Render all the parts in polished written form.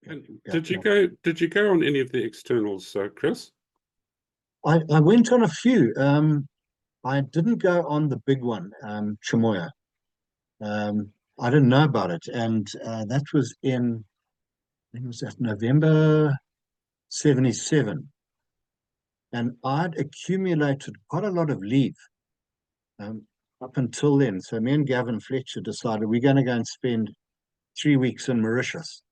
And Yeah, did you go? Did you go on any of the externals, Chris? I went on a few. I didn't go on the big one, Chamoya. I didn't know about it, and that was in, I think it was that November 77, and I'd accumulated quite a lot of leave um, up until then. So me and Gavin Fletcher decided we're going to go and spend 3 weeks in Mauritius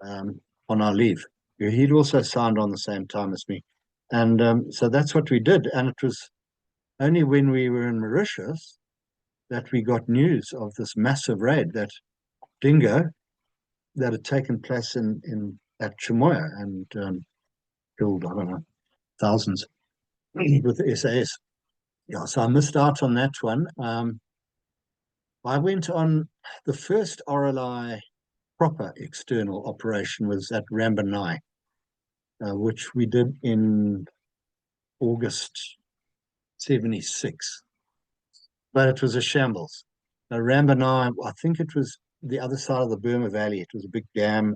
on our leave. He'd also signed on the same time as me, and so that's what we did. And it was only when we were in Mauritius that we got news of this massive raid, that dingo that had taken place in at Chamoya, and killed, I don't know, thousands with the SAS. Yeah, so I missed out on that one. I went on the first RLI proper external operation was at Ramonai, which we did in August 76. But it was a shambles. Ramonai, I think it was the other side of the Burma Valley. It was a big dam.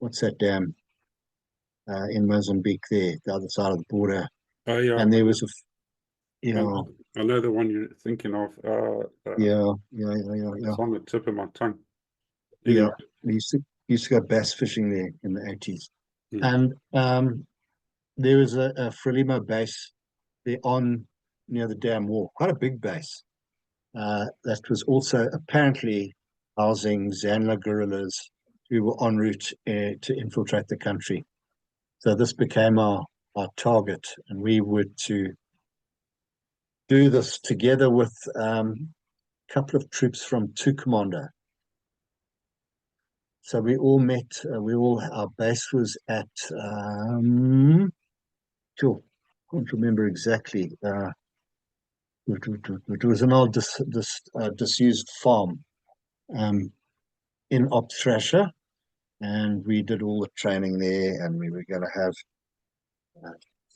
What's that dam in Mozambique there, the other side of the border? Oh yeah, And there was a, I know the one you're thinking of. yeah. It's on the tip of my tongue. Yeah, Anyway. we used to go bass fishing there in the 80s. Mm. And there was a Frelimo base there on near the dam wall, quite a big base. That was also apparently housing Zanla guerrillas who were en route to infiltrate the country. So this became our target, and we were to do this together with a couple of troops from 2 Commando. So we all met. Our base was at. Sure, can't remember exactly. It was an old disused farm in Ep340, and we did all the training there, and we were going to have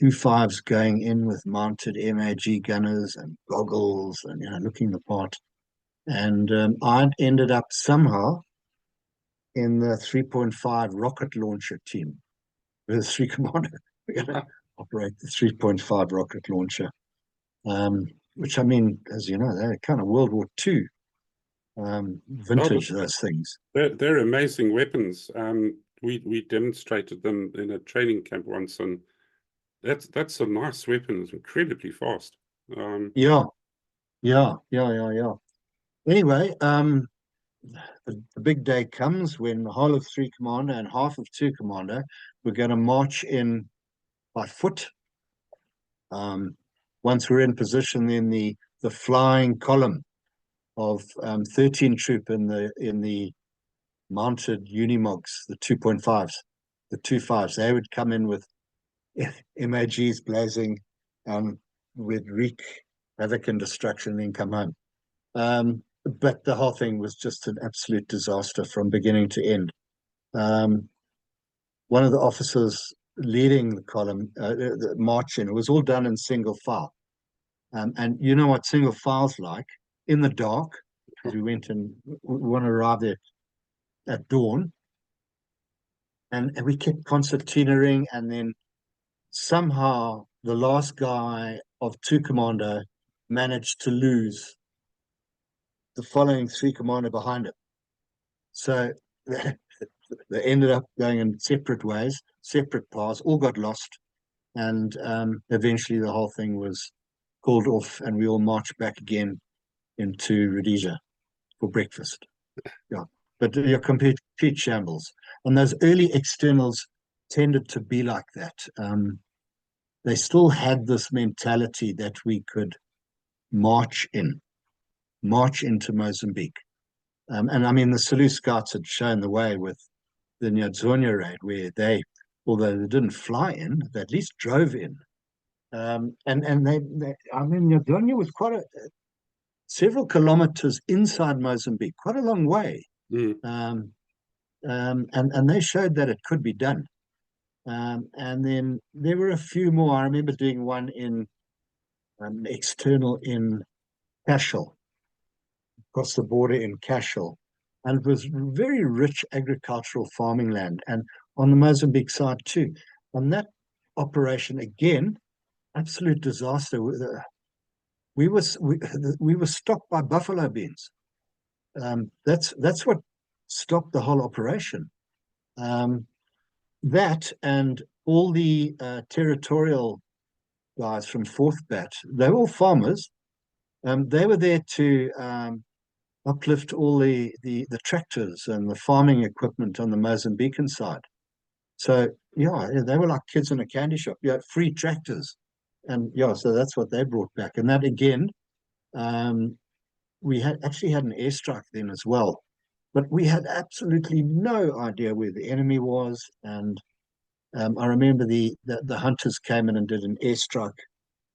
Q5s going in with mounted MAG gunners and goggles and looking the part. And I'd ended up somehow in the 3.5 rocket launcher team with 3 Commando. We're going to operate the 3.5 rocket launcher, which, I mean, as you know, they're kind of World War II vintage, those things. They're amazing weapons. We demonstrated them in a training camp once, and that's a nice weapon. It's incredibly fast. Yeah. Anyway, the big day comes when the whole of 3 Commando and half of 2 Commando we're going to march in by foot. Once we're in position, then the flying column of 13 troop in the mounted Unimogs, the 2.5s, the 2.5s, they would come in with MAGs blazing, with wreak havoc and destruction, then come home. But the whole thing was just an absolute disaster from beginning to end. One of the officers leading the column, the march in, it was all done in single file. And you know what single file's like? In the dark, because we went and we want to arrive there at dawn. And we kept concertinaing, and then somehow the last guy of 2 Commando managed to lose the following 3 Commando behind him. So they ended up going in separate ways, separate paths, all got lost. And eventually the whole thing was called off, and we all marched back again into Rhodesia for breakfast. Yeah, but you're complete shambles. And those early externals tended to be like that. They still had this mentality that we could march into Mozambique. And I mean, the Sulu Scouts had shown the way with the Nyazonia raid, where they, although they didn't fly in, they at least drove in. And they I mean, Nyazonia was several kilometers inside Mozambique, quite a long way. Mm. And they showed that it could be done. And then there were a few more. I remember doing one in external in Cashel, across the border in Cashel, and it was very rich agricultural farming land, and on the Mozambique side too. On that operation, again, absolute disaster. We were stopped by buffalo beans. That's what stopped the whole operation. That and all the territorial guys from 4th Bat, they were all farmers. They were there to uplift all the tractors and the farming equipment on the Mozambican side. So yeah, they were like kids in a candy shop. Yeah, free tractors, and yeah, so that's what they brought back. And that again, we had actually had an airstrike then as well, but we had absolutely no idea where the enemy was. And I remember the hunters came in and did an airstrike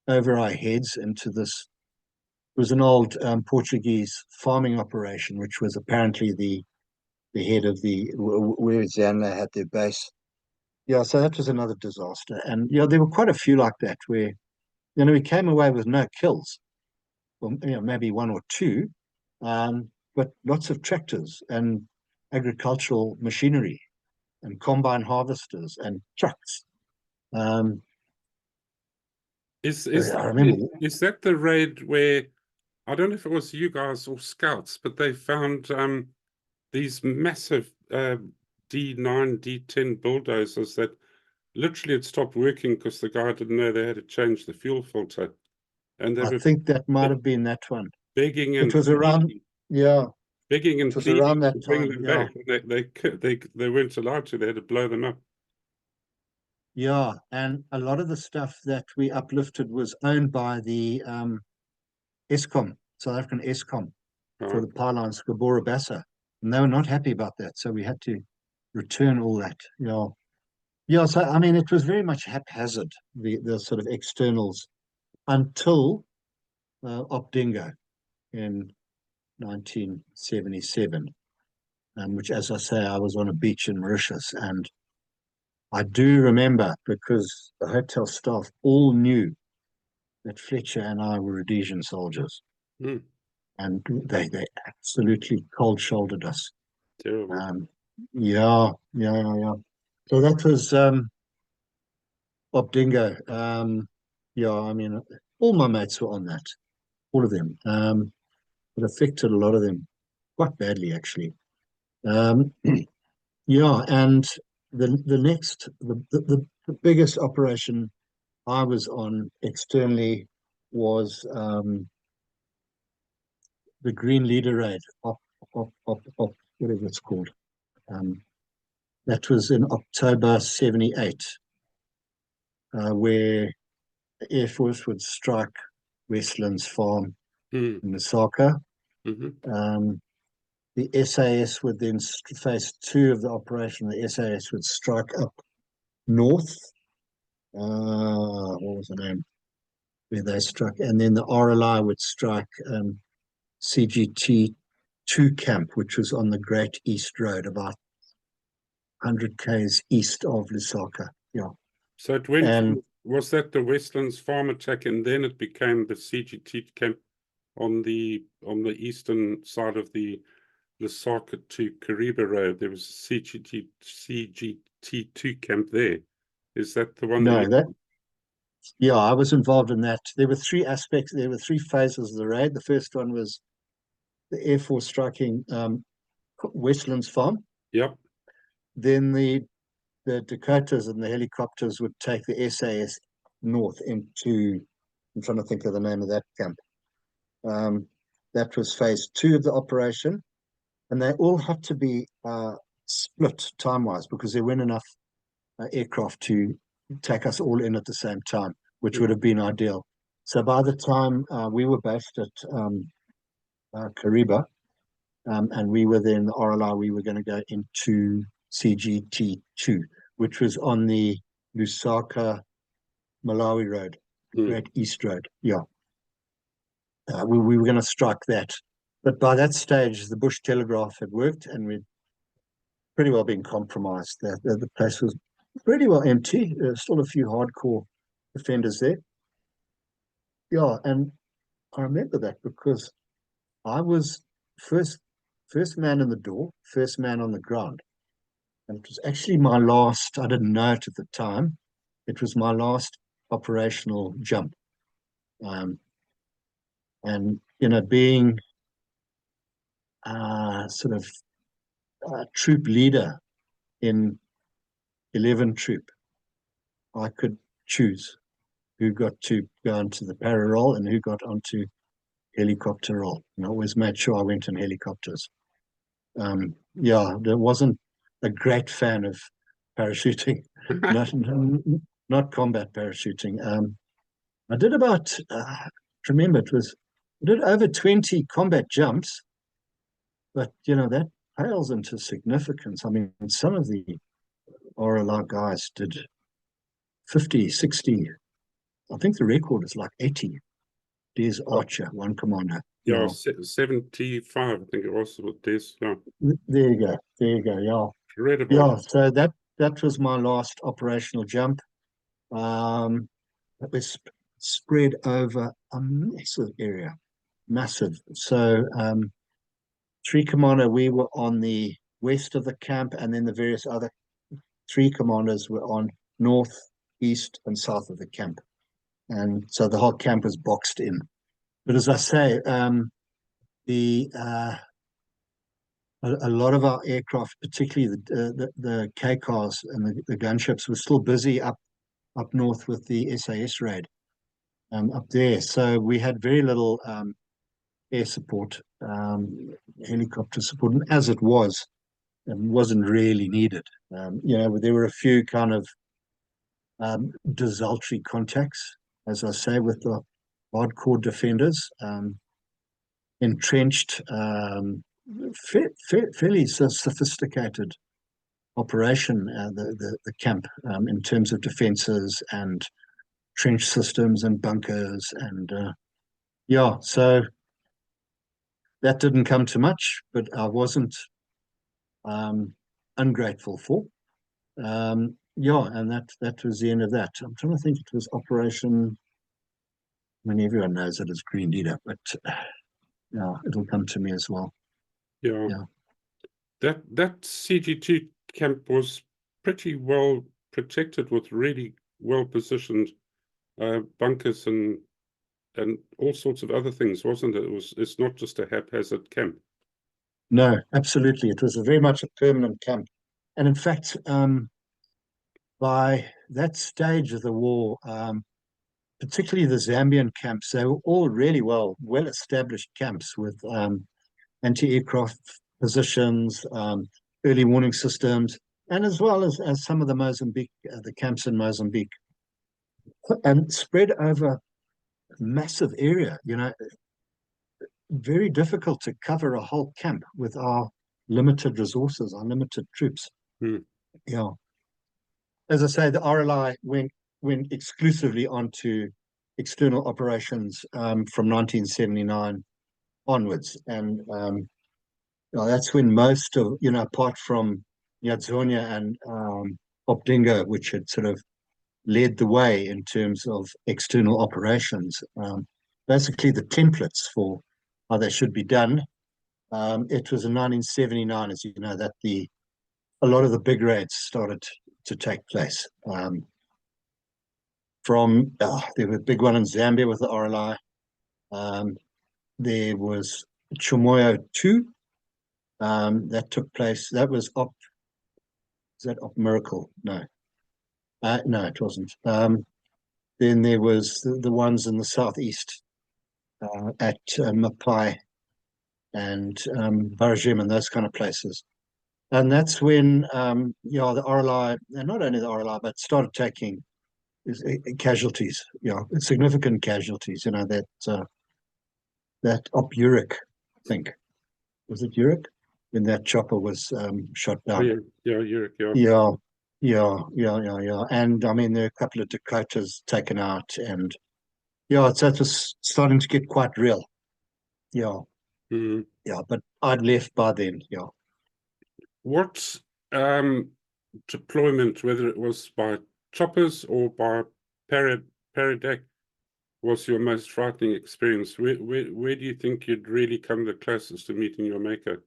over our heads into this. It was an old Portuguese farming operation, which was apparently the head of where Zanla had their base. Yeah, so that was another disaster. And yeah, there were quite a few like that where, we came away with no kills, or maybe one or two, but lots of tractors and agricultural machinery and combine harvesters and trucks. Is I remember. is that the raid where, I don't know if it was you guys or scouts, but they found these massive D9, D10 bulldozers that literally had stopped working because the guy didn't know they had to change the fuel filter, and they I were think that might have been that one. begging It and was around, pleading, yeah, begging and it was around pleading that to bring time. them Yeah, back. They weren't allowed to. They had to blow them up. yeah, and a lot of the stuff that we uplifted was owned by the Eskom, South African Eskom, for Right. the pylons, Gabora Bassa, and they were not happy about that, so we had to return all that. Yeah, yeah. So I mean, it was very much haphazard, the sort of externals, until Op Dingo in 1977, which, as I say, I was on a beach in Mauritius, and I do remember because the hotel staff all knew that Fletcher and I were Rhodesian soldiers, Mm, and they absolutely cold shouldered us. terrible. Yeah, yeah, yeah, yeah. So that was Bob Dingo. Yeah, I mean, all my mates were on that, all of them. It affected a lot of them quite badly, actually. Um, yeah, and the biggest operation I was on externally was the Green Leader Raid, whatever it's called. Um, that was in October 78, where the Air Force would strike Westlands Farm Mm, in Lusaka. hmm. The SAS would then phase two of the operation. The SAS would strike up north. What was the name? Where they struck, and then the RLI would strike CGT 2 camp, which was on the Great East Road, about 100 k's east of Lusaka. Yeah, So it went and from, was that the Westlands farm attack, and then it became the CGT camp on the eastern side of the Lusaka to Kariba Road. There was a CGT2 camp there. Is that the one that no, you? yeah, I was involved in that. There were three aspects. There were three phases of the raid. The first one was the Air Force striking Westlands Farm. Yep. Then the Dakotas and the helicopters would take the SAS north into. I'm trying to think of the name of that camp. That was phase two of the operation, and they all had to be split time-wise because there weren't enough aircraft to take us all in at the same time, which would have been ideal. So by the time we were based at Kariba, and we were then the RLI, we were going to go into CGT2, which was on the Lusaka Malawi Road, the Mm. Great East Road. Yeah. We were going to strike that. But by that stage, the Bush Telegraph had worked and we'd pretty well been compromised. The place was pretty well empty. There's still a few hardcore defenders there. Yeah, and I remember that because I was first first man in the door, first man on the ground. And it was actually my last, I didn't know it at the time, it was my last operational jump. And, being sort of troop leader in 11 troop, I could choose who got to go onto the para roll and who got onto helicopter roll. And I always made sure I went in helicopters. There wasn't a great fan of parachuting, not combat parachuting. I did about, remember, I did over 20 combat jumps, but that pales into significance. I mean, some of the RLI guys did 50, 60. I think the record is like 80. There's Archer, one Commando. Yeah, 75, I think it was with this. Yeah. There you go. Yeah. Incredible. Yeah, so that was my last operational jump. It was spread over a massive area. Massive. So 3 Commando, we were on the west of the camp, and then the various other 3 commandos were on north, east, and south of the camp. And so the whole camp was boxed in. But as I say, a lot of our aircraft, particularly the K cars and the gunships, were still busy up north with the SAS raid up there. So we had very little air support, helicopter support, and as it was, it wasn't really needed. There were a few kind of desultory contacts, as I say, with the hardcore defenders, entrenched, fairly sophisticated operation, the camp, in terms of defenses and trench systems and bunkers, and so that didn't come to much, but I wasn't ungrateful for. And that was the end of that. I'm trying to think, it was Operation, I mean, everyone knows it as Green Leader, but it'll come to me as well. Yeah. That CG2 camp was pretty well protected with really well positioned bunkers and all sorts of other things, wasn't it? It's not just a haphazard camp. No, absolutely. It was very much a permanent camp. And in fact, by that stage of the war, particularly the Zambian camps, they were all really well established camps with anti-aircraft positions, early warning systems, and as well as some of the Mozambique, the camps in Mozambique, and spread over a massive area. Very difficult to cover a whole camp with our limited resources, our limited troops. Yeah. As I say, the RLI went exclusively onto external operations from 1979 onwards, and that's when most of, apart from Yadzonia and Opdingo, which had sort of led the way in terms of external operations, basically the templates for how they should be done. It was in 1979, as you know, that a lot of the big raids started to take place. There was a big one in Zambia with the RLI. There was Chimoio 2 that took place. That was is that Op Miracle? No. No, it wasn't. Then there was the ones in the southeast at Mapai and Barajim and those kind of places. And that's when the RLI, and not only the RLI, but started taking casualties, significant casualties. That Op Uric, I think, was it Uric, when that chopper was shot down? Oh, yeah, Uric, yeah. Yeah. And I mean, there are a couple of Dakotas taken out, and so it was starting to get quite real. Yeah. Yeah, but I'd left by then. Yeah. What deployment, whether it was by choppers or by paradeck, was your most frightening experience? Where do you think you'd really come the closest to meeting your maker?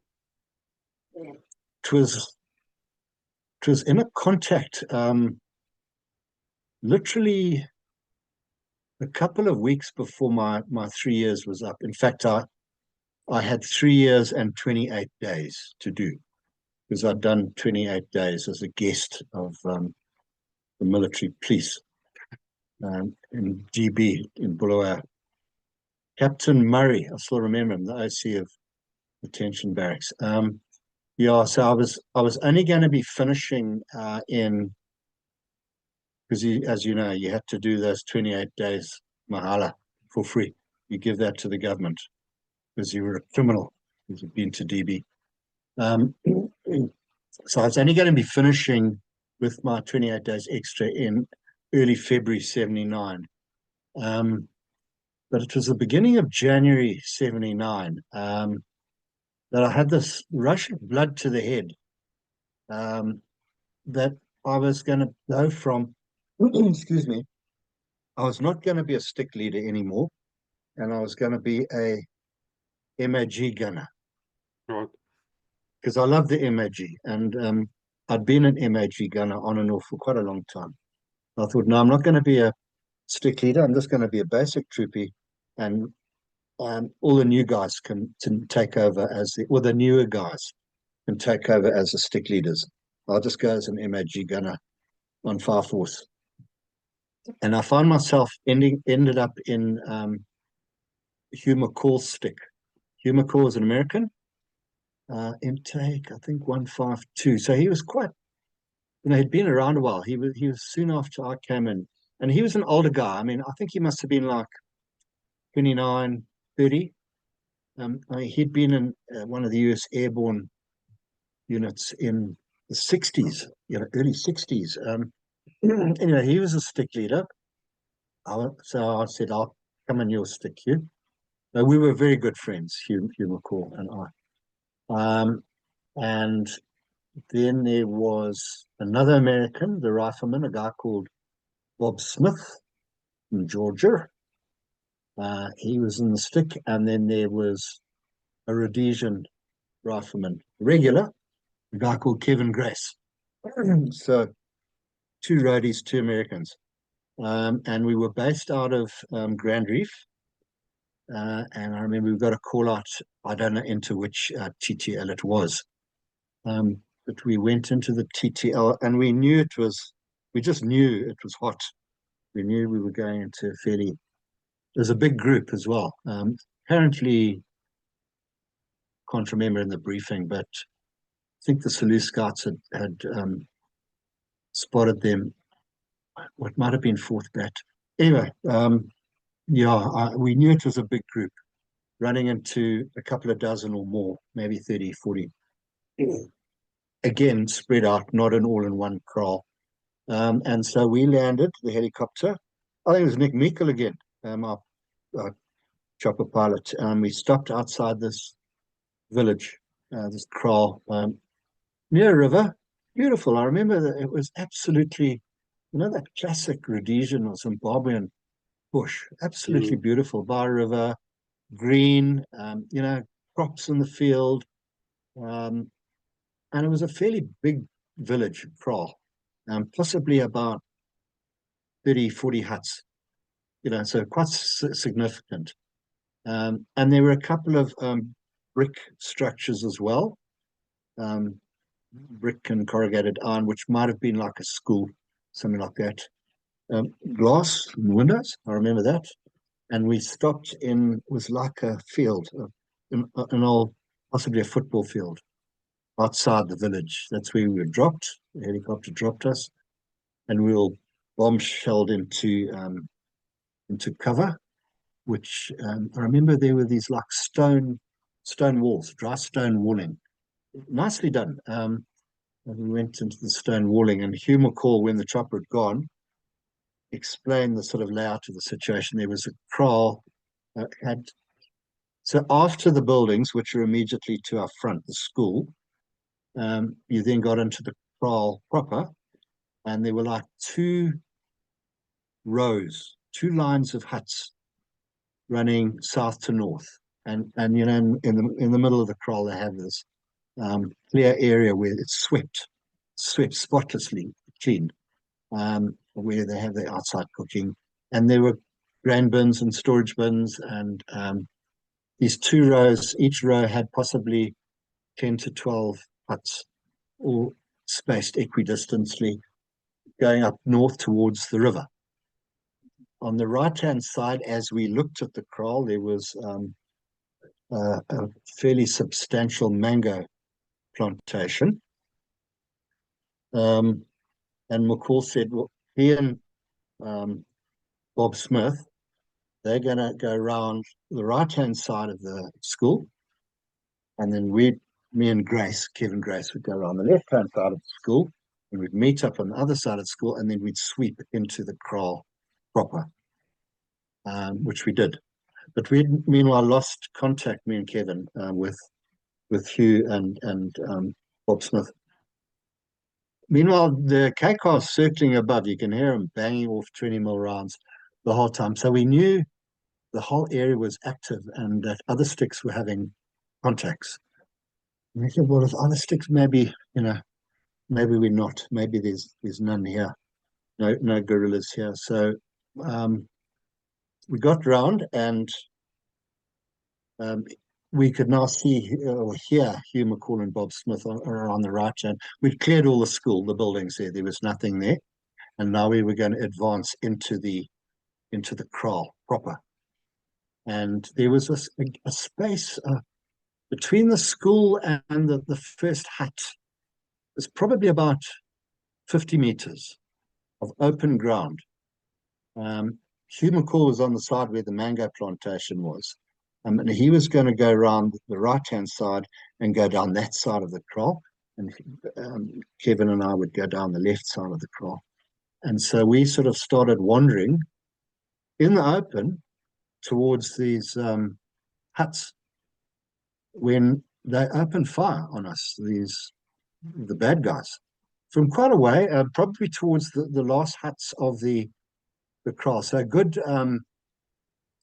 it was in a contact, literally a couple of weeks before my 3 years was up. In fact, I had 3 years and 28 days to do, because I'd done 28 days as a guest of the military police in GB in Bulawayo. Captain Murray, I still remember him, the OC of detention barracks. Yeah, so I was only going to be finishing in, because as you know, you had to do those 28 days mahala for free. You give that to the government because you were a criminal, because you'd been to DB. So I was only going to be finishing with my 28 days extra in early February 79. But it was the beginning of January 79 that I had this rush of blood to the head, that I was going to go from, excuse me, I was not going to be a stick leader anymore, and I was going to be a MAG gunner. Right. Because I love the MAG, and I'd been an MAG gunner on and off for quite a long time. I thought, no, I'm not going to be a stick leader. I'm just going to be a basic troopie, and all the new guys can take over the newer guys can take over as the stick leaders. I'll just go as an MAG gunner on Fire Force. And I found myself ended up in Hugh McCall's stick. Hugh McCall is an American, intake, I think 152. So he was quite, he'd been around a while. He was soon after I came in, and he was an older guy. I mean, I think he must have been like 29, 30. He'd been in one of the US airborne units in the 60s, early 60s. Anyway, he was a stick leader. So I said, I'll come in your stick, Hugh. We were very good friends, Hugh McCall and I. And then there was another American, the rifleman, a guy called Bob Smith from Georgia. He was in the stick. And then there was a Rhodesian rifleman, regular, a guy called Kevin Grace. So 2 roadies, 2 Americans. And we were based out of Grand Reef. And I remember we got a call out, I don't know into which TTL it was. But we went into the TTL, and we just knew it was hot. We knew we were going into there's a big group as well. Apparently, can't remember in the briefing, but I think the Salute Scouts had spotted them. What might have been 4th Bat. Anyway, we knew it was a big group, running into a couple of dozen or more, maybe 30, 40. Again, spread out, not an all-in-one kraal. And so we landed the helicopter. I think it was Nick Meikle again, our chopper pilot. We stopped outside this village, this kraal, near a river. Beautiful. I remember that it was absolutely, that classic Rhodesian or Zimbabwean bush. Absolutely beautiful. By a river, green, crops in the field. And it was a fairly big village, kraal, possibly about 30, 40 huts, so quite significant. And there were a couple of brick structures as well, brick and corrugated iron, which might have been like a school, something like that. Glass windows, I remember that. And we stopped was like a field, an old, possibly a football field outside the village. That's where we were dropped. The helicopter dropped us, and we were bomb-shelled into cover, which I remember there were these like stone walls, dry stone walling. Nicely done. And we went into the stone walling, and Hugh McCall, when the chopper had gone, explained the sort of layout of the situation. There was a kraal so after the buildings, which are immediately to our front, the school, you then got into the kraal proper, and there were like 2 lines of huts running south to north, and in the middle of the kraal they have this clear area where it's swept spotlessly clean, where they have their outside cooking. And there were grain bins and storage bins, and these 2 rows, each row had possibly 10 to 12 huts, all spaced equidistantly, going up north towards the river. On the right-hand side, as we looked at the kraal, there was a fairly substantial mango plantation. And McCall said, well, he and Bob Smith, they're going to go around the right-hand side of the school, and then me and Kevin Grace, would go around the left-hand side of the school, and we'd meet up on the other side of the school, and then we'd sweep into the kraal proper, which we did. But we meanwhile lost contact, me and Kevin, with Hugh and Bob Smith. Meanwhile, the K cars circling above, you can hear them banging off 20 mil rounds the whole time. So we knew the whole area was active and that other sticks were having contacts. And we said, well, if other sticks, maybe, maybe we're not. Maybe there's none here, no guerrillas here. So we got round, and we could now see or hear Hugh McCall and Bob Smith on the right hand. We'd cleared all the buildings there. There was nothing there. And now we were going to advance into the kraal proper. And there was a space between the school and the first hut. It's probably about 50 meters of open ground. Hugh McCall was on the side where the mango plantation was. And he was going to go around the right-hand side and go down that side of the kraal. And Kevin and I would go down the left side of the kraal. And so we sort of started wandering in the open towards these huts when they opened fire on us, the bad guys, from quite a way, probably towards the last huts of the kraal. So a good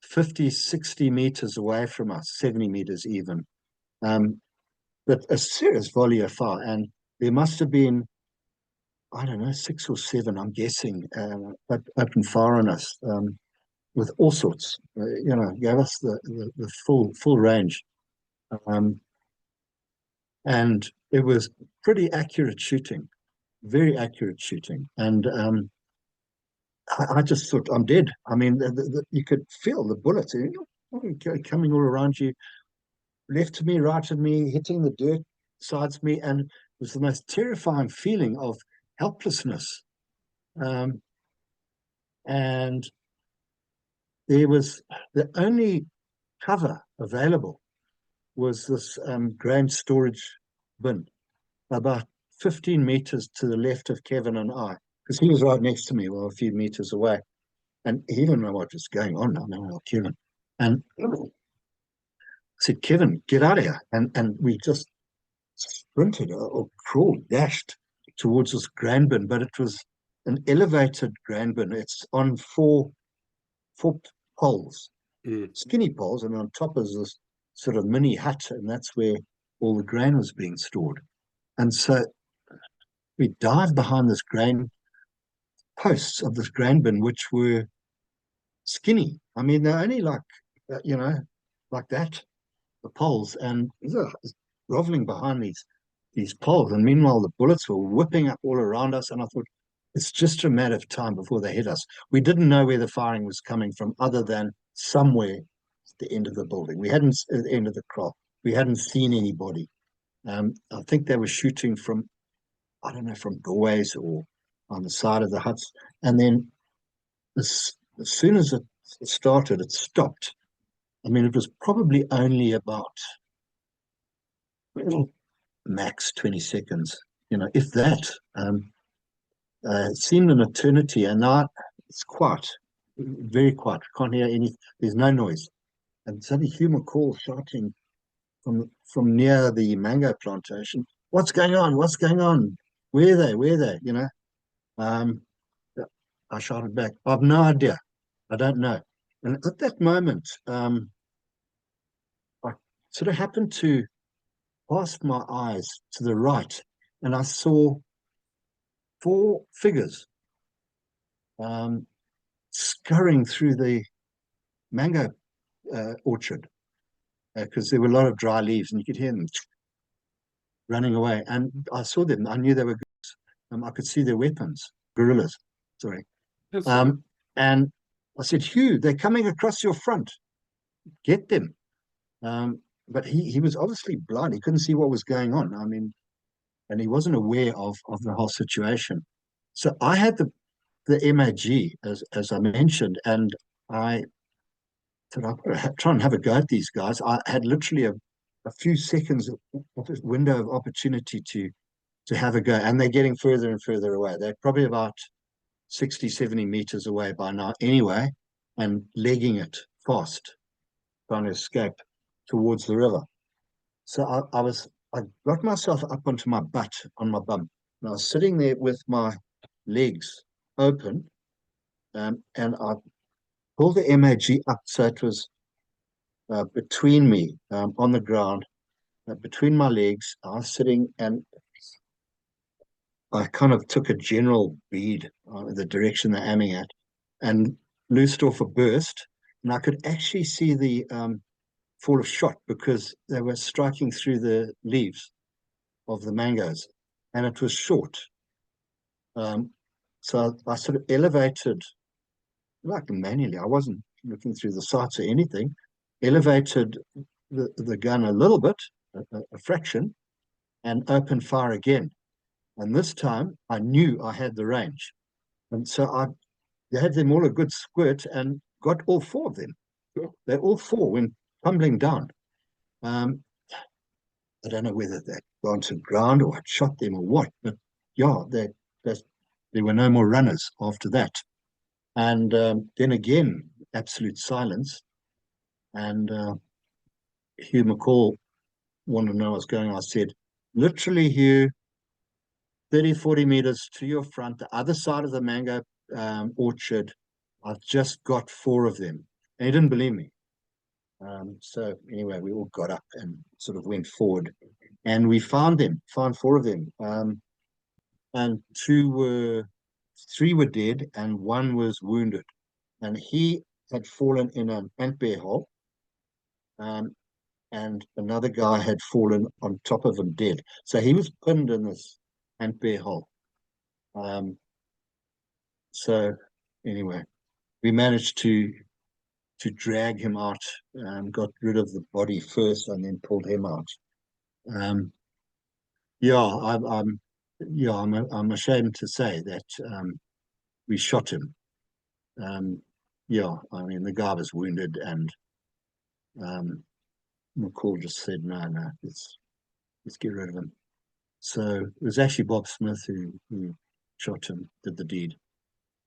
50, 60 meters away from us, 70 meters even. But a serious volley of fire. And there must have been, I don't know, 6 or 7, I'm guessing, open fire on us with all sorts, gave us the full range. And it was pretty accurate shooting, very accurate shooting. And I just thought, I'm dead. I mean, you could feel the bullets coming all around you, left of me, right of me, hitting the dirt sides me, and it was the most terrifying feeling of helplessness. And there was the only cover available was this grain storage bin, about 15 meters to the left of Kevin and I, because he was right next to me, well, a few meters away. And he didn't know what was going on. I know, I'll kill him. And I said, Kevin, get out of here. And we just sprinted or crawled, dashed towards this grain bin, but it was an elevated grain bin. It's on four poles, skinny poles, and on top is this sort of mini hut, and that's where all the grain was being stored. And so we dived behind this grain posts of this grain bin, which were skinny. I mean, they're only like that, the poles, and groveling behind these poles. And meanwhile, the bullets were whipping up all around us. And I thought, it's just a matter of time before they hit us. We didn't know where the firing was coming from, other than somewhere at the end of the building. We hadn't, at the end of the kraal, we hadn't seen anybody. I think they were shooting from, I don't know, from doorways or on the side of the huts. And then as soon as it started, it stopped. I mean, it was probably only about max 20 seconds, if that. It seemed an eternity, and now it's quiet, very quiet. Can't hear any, there's no noise. And suddenly Hugh McCall shouting from near the mango plantation, what's going on? What's going on? Where are they? I shouted back, I've no idea. I don't know. And at that moment, I sort of happened to cast my eyes to the right, and I saw 4 figures scurrying through the mango orchard, because there were a lot of dry leaves, and you could hear them running away. And I saw them. I knew they were guerrillas. I could see their weapons. Guerrillas, sorry. Yes, And I said, Hugh, they're coming across your front. Get them. But he was obviously blind. He couldn't see what was going on. I mean, and he wasn't aware of the whole situation. So I had the MAG, as I mentioned, and I said, I've got to try and have a go at these guys. I had literally a few seconds of a window of opportunity to have a go, and they're getting further and further away. They're probably about 60, 70 meters away by now anyway, and legging it fast, trying to escape towards the river. So I got myself up onto my butt on my bum, and I was sitting there with my legs open, and I pulled the MAG up so it was between me on the ground, between my legs. I was sitting, and I kind of took a general bead the direction they're aiming at, and loosed off a burst, and I could actually see the fall of shot because they were striking through the leaves of the mangoes, and it was short. So I sort of elevated, like manually, I wasn't looking through the sights or anything, elevated the gun a little bit, a fraction, and opened fire again. And this time I knew I had the range. And so I gave them all a good squirt and got all 4 of them. They all 4 went tumbling down. I don't know whether they'd gone to ground or I'd shot them or what, but yeah, there were no more runners after that. And then again, absolute silence. And Hugh McCall wanted to know what's going on. I said, literally, Hugh, 30, 40 meters to your front, the other side of the mango orchard, I've just got 4 of them. And he didn't believe me. So anyway, we all got up and sort of went forward, and we found 4 of them. And 3 were dead, and 1 was wounded. And he had fallen in an ant bear hole. And another guy had fallen on top of him dead. So he was pinned in this ant bear hole. So anyway, we managed to drag him out, got rid of the body first, and then pulled him out. I'm ashamed to say that we shot him. I mean, the guy was wounded, and McCall just said, no, let's get rid of him. So it was actually Bob Smith who shot him, did the deed.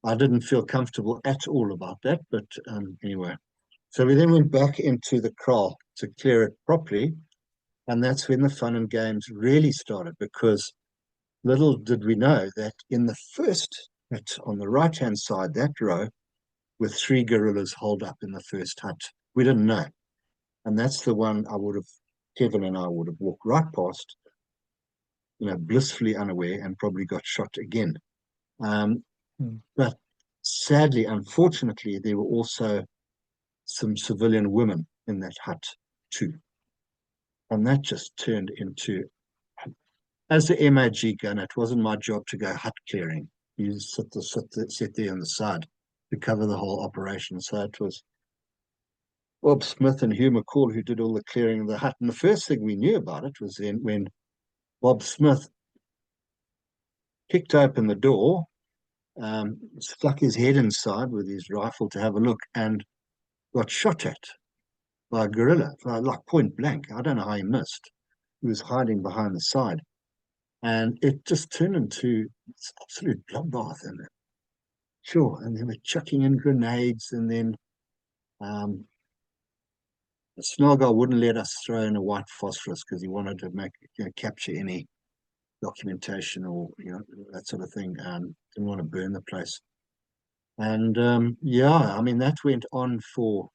I didn't feel comfortable at all about that, but anyway. So we then went back into the kraal to clear it properly, and that's when the fun and games really started, because little did we know that in the first hut on the right-hand side, that row, were 3 guerrillas holed up in the first hut. We didn't know. And that's the one Kevin and I would have walked right past, blissfully unaware, and probably got shot again. But sadly, unfortunately, there were also some civilian women in that hut too. And that just turned into, as the MAG gun, it wasn't my job to go hut clearing. You sit there on the side to cover the whole operation. So it was Bob Smith and Hugh McCall who did all the clearing of the hut. And the first thing we knew about it was then when Bob Smith kicked open the door, stuck his head inside with his rifle to have a look, and got shot at by a guerrilla, like point blank. I don't know how he missed. He was hiding behind the side. And it just turned into this absolute bloodbath. And they were chucking in grenades, and then the smell guy wouldn't let us throw in a white phosphorus because he wanted to capture any documentation or that sort of thing. Didn't want to burn the place. And I mean, that went on for,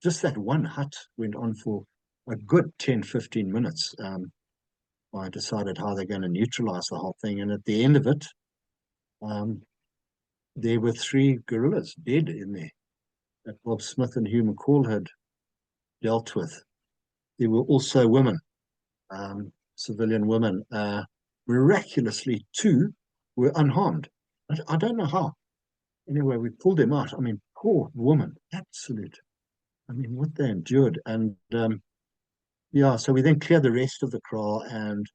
just that one hut went on for a good 10-15 minutes. I decided how they're going to neutralize the whole thing. And at the end of it, there were 3 guerrillas dead in there that Bob Smith and Hugh McCall had dealt with. There were also women, civilian women. Miraculously, 2 were unharmed. I don't know how. Anyway, we pulled them out. I mean, poor woman, absolute. I mean, what they endured. And yeah, so we then cleared the rest of the kraal, and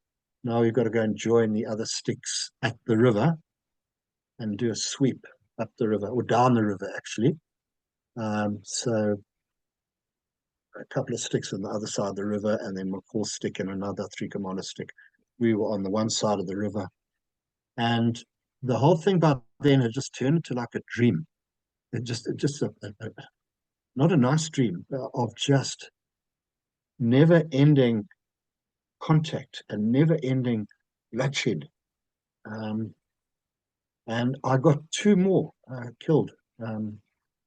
now we've got to go and join the other sticks at the river and do a sweep up the river, or down the river, actually. So a couple of sticks on the other side of the river, and then McCall stick and another 3 Commando stick. We were on the one side of the river. And the whole thing by then had just turned into like a dream. Not a nice dream of just never-ending contact and never-ending bloodshed. And I got 2 more killed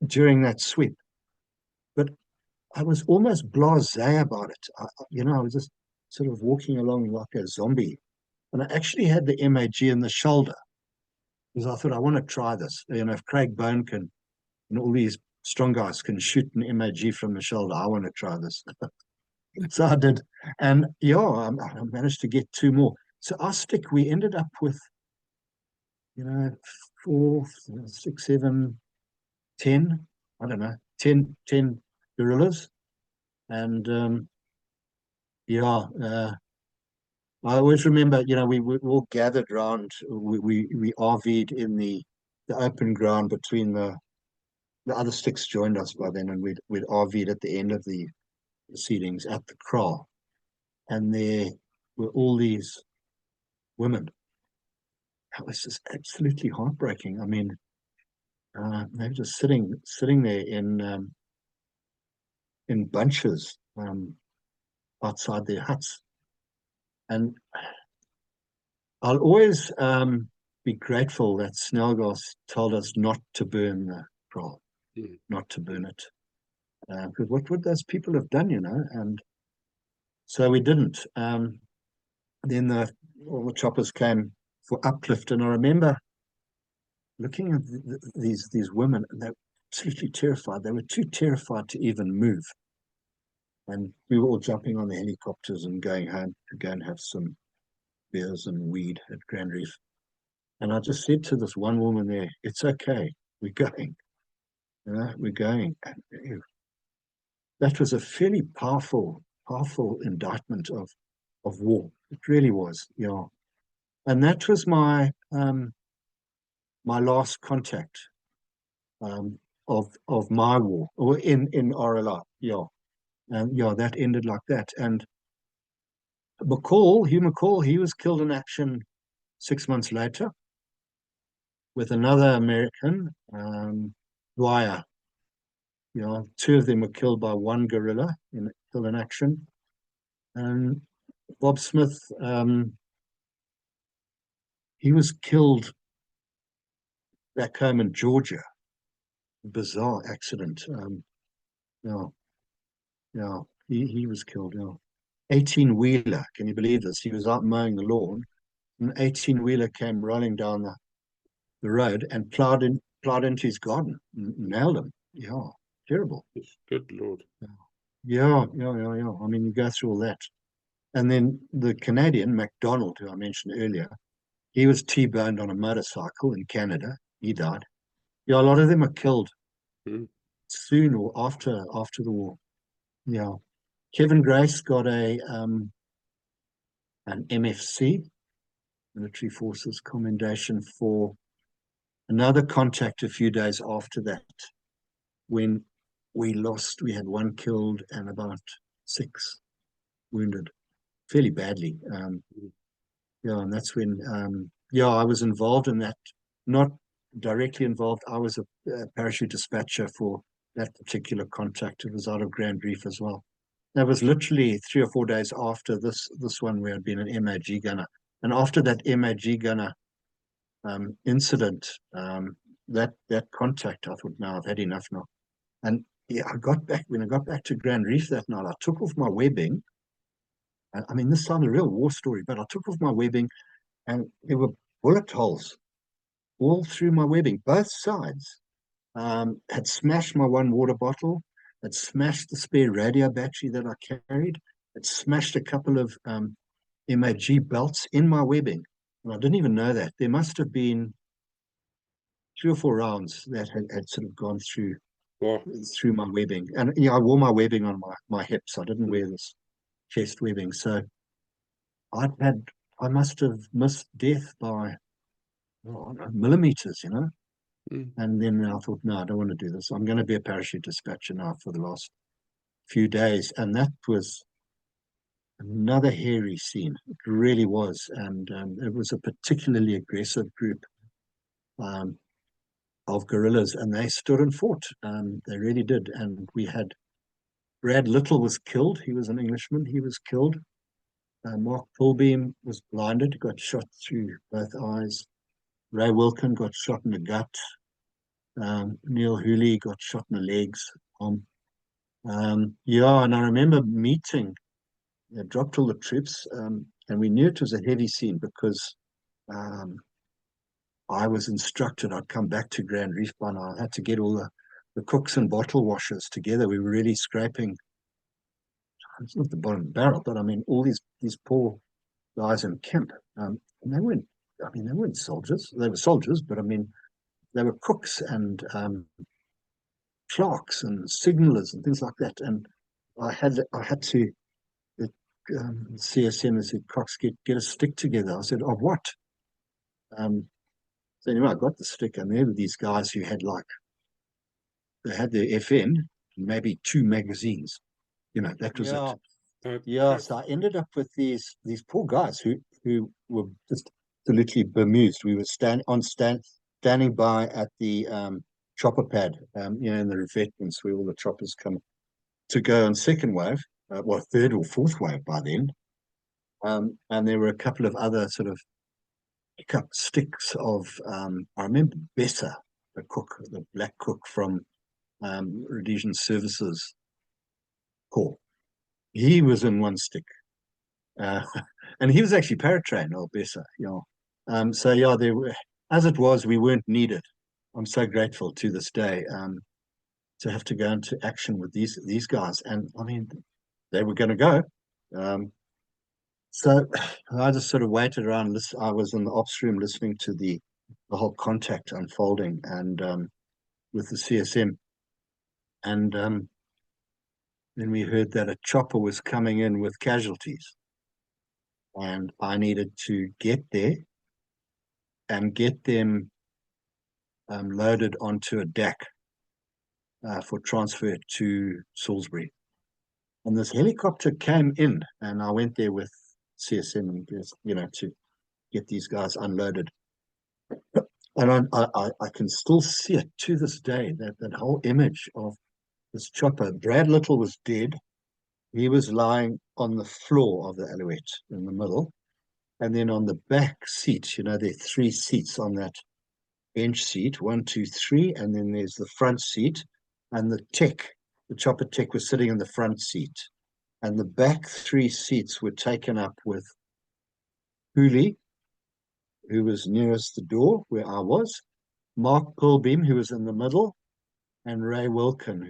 during that sweep. But I was almost blasé about it. I was just sort of walking along like a zombie. And I actually had the MAG in the shoulder because I thought, I want to try this. If Craig Bone can, and all these strong guys can shoot an MAG from the shoulder, I want to try this. So I did. And yeah, I managed to get 2 more. So our stick, we ended up with, 4, 6, 7, 10, I don't know, 10 guerrillas. And yeah, I always remember, we all gathered round. We RV'd in the open ground between the other sticks joined us by then, and we'd RV'd at the end of the proceedings at the kraal, and there were all these women. That was just absolutely heartbreaking. I mean, they were just sitting there in bunches outside their huts. And I'll always be grateful that Snelgas told us not to burn the kraal, not to burn it. Because what would those people have done, And so we didn't. Then all the choppers came for uplift, and I remember looking at these women, and they were absolutely terrified. They were too terrified to even move. And we were all jumping on the helicopters and going home to go and have some beers and weed at Grand Reef. And I just said to this one woman there, "It's okay, we're going. We're going." And that was a fairly powerful indictment of war. It really was, yeah. And that was my my last contact of my war, or in RLI, yeah. And yeah, that ended like that. And Hugh McCall, he was killed in action 6 months later with another American, Dwyer. 2 of them were killed by one guerrilla killed in action. And Bob Smith, he was killed back home in Georgia. Bizarre accident. He was killed. 18-wheeler, can you believe this? He was out mowing the lawn, an 18-wheeler came rolling down the road and plowed into his garden, nailed him. Yeah, terrible. Good Lord. Yeah. I mean, you go through all that. And then the Canadian, MacDonald, who I mentioned earlier, he was T-boned on a motorcycle in Canada. He died. Yeah, a lot of them are killed soon or after the war. Yeah. Kevin Grace got an MFC, Military Forces Commendation, for another contact a few days after that, when we had 1 killed and about 6 wounded, fairly badly. And that's when I was involved in that. Not directly involved. I was a parachute dispatcher for that particular contact. It was out of Grand Reef as well. That was literally 3 or 4 days after this one, where I'd been an MAG gunner. And after that MAG gunner incident, that contact, I thought, now I've had enough now. And yeah, when I got back to Grand Reef that night, I took off my webbing. I mean, this sounded a real war story, but I took off my webbing and there were bullet holes all through my webbing, both sides. Had smashed my one water bottle, had smashed the spare radio battery that I carried, had smashed a couple of MAG belts in my webbing. And I didn't even know that. There must have been 3 or 4 rounds that had sort of gone Wow. through my webbing. And yeah, I wore my webbing on my hips. I didn't wear this chest webbing. So I must have missed death by millimeters, Mm. And then I thought, no, I don't want to do this. I'm going to be a parachute dispatcher now for the last few days. And that was another hairy scene. It really was. And it was a particularly aggressive group um, of guerrillas, and they stood and fought. They really did. And we had Brad Little was killed. He was an Englishman. He was killed. Mark Pullbeam was blinded, got shot through both eyes. Ray Wilkin got shot in the gut. Neil Hooley got shot in the legs. Yeah, and I remember meeting, dropped all the troops, and we knew it was a heavy scene because I was instructed I'd come back to Grand Reef by now. I had to get all the cooks and bottle washers together. We were really scraping, it's not the bottom of the barrel, but I mean, all these poor guys in camp. And they weren't soldiers. They were soldiers, but I mean, they were cooks and clerks and signalers and things like that. And I had to, CSM as said, Cox, get a stick together. I said, of what? So anyway, I got the stick, and there were these guys who had they had their FN, maybe 2 magazines. That was it. Yeah, so I ended up with these poor guys who were just absolutely bemused. We were standing by at the chopper pad, in the revetments where all the choppers come to go on second wave, third or fourth wave by then. And there were a couple of other sort of sticks of, I remember Besser, the black cook from Rhodesian Services Corps. He was in one stick. And he was actually paratrained, old Besser. So yeah, as it was, we weren't needed. I'm so grateful to this day to have to go into action with these guys. And I mean, they were going to go. So I just sort of waited around. I was in the ops room listening to the whole contact unfolding and with the CSM. And then we heard that a chopper was coming in with casualties. And I needed to get there and get them loaded onto a DAC for transfer to Salisbury. And this helicopter came in, and I went there with CSM, to get these guys unloaded. And I can still see it to this day, that whole image of this chopper. Brad Little was dead. He was lying on the floor of the Alouette in the middle. And then on the back seat, there are 3 seats on that bench seat, 1, 2, 3, and then there's the front seat. And the chopper tech was sitting in the front seat. And the back 3 seats were taken up with Hooley, who was nearest the door where I was, Mark Pullbeam, who was in the middle, and Ray Wilkin,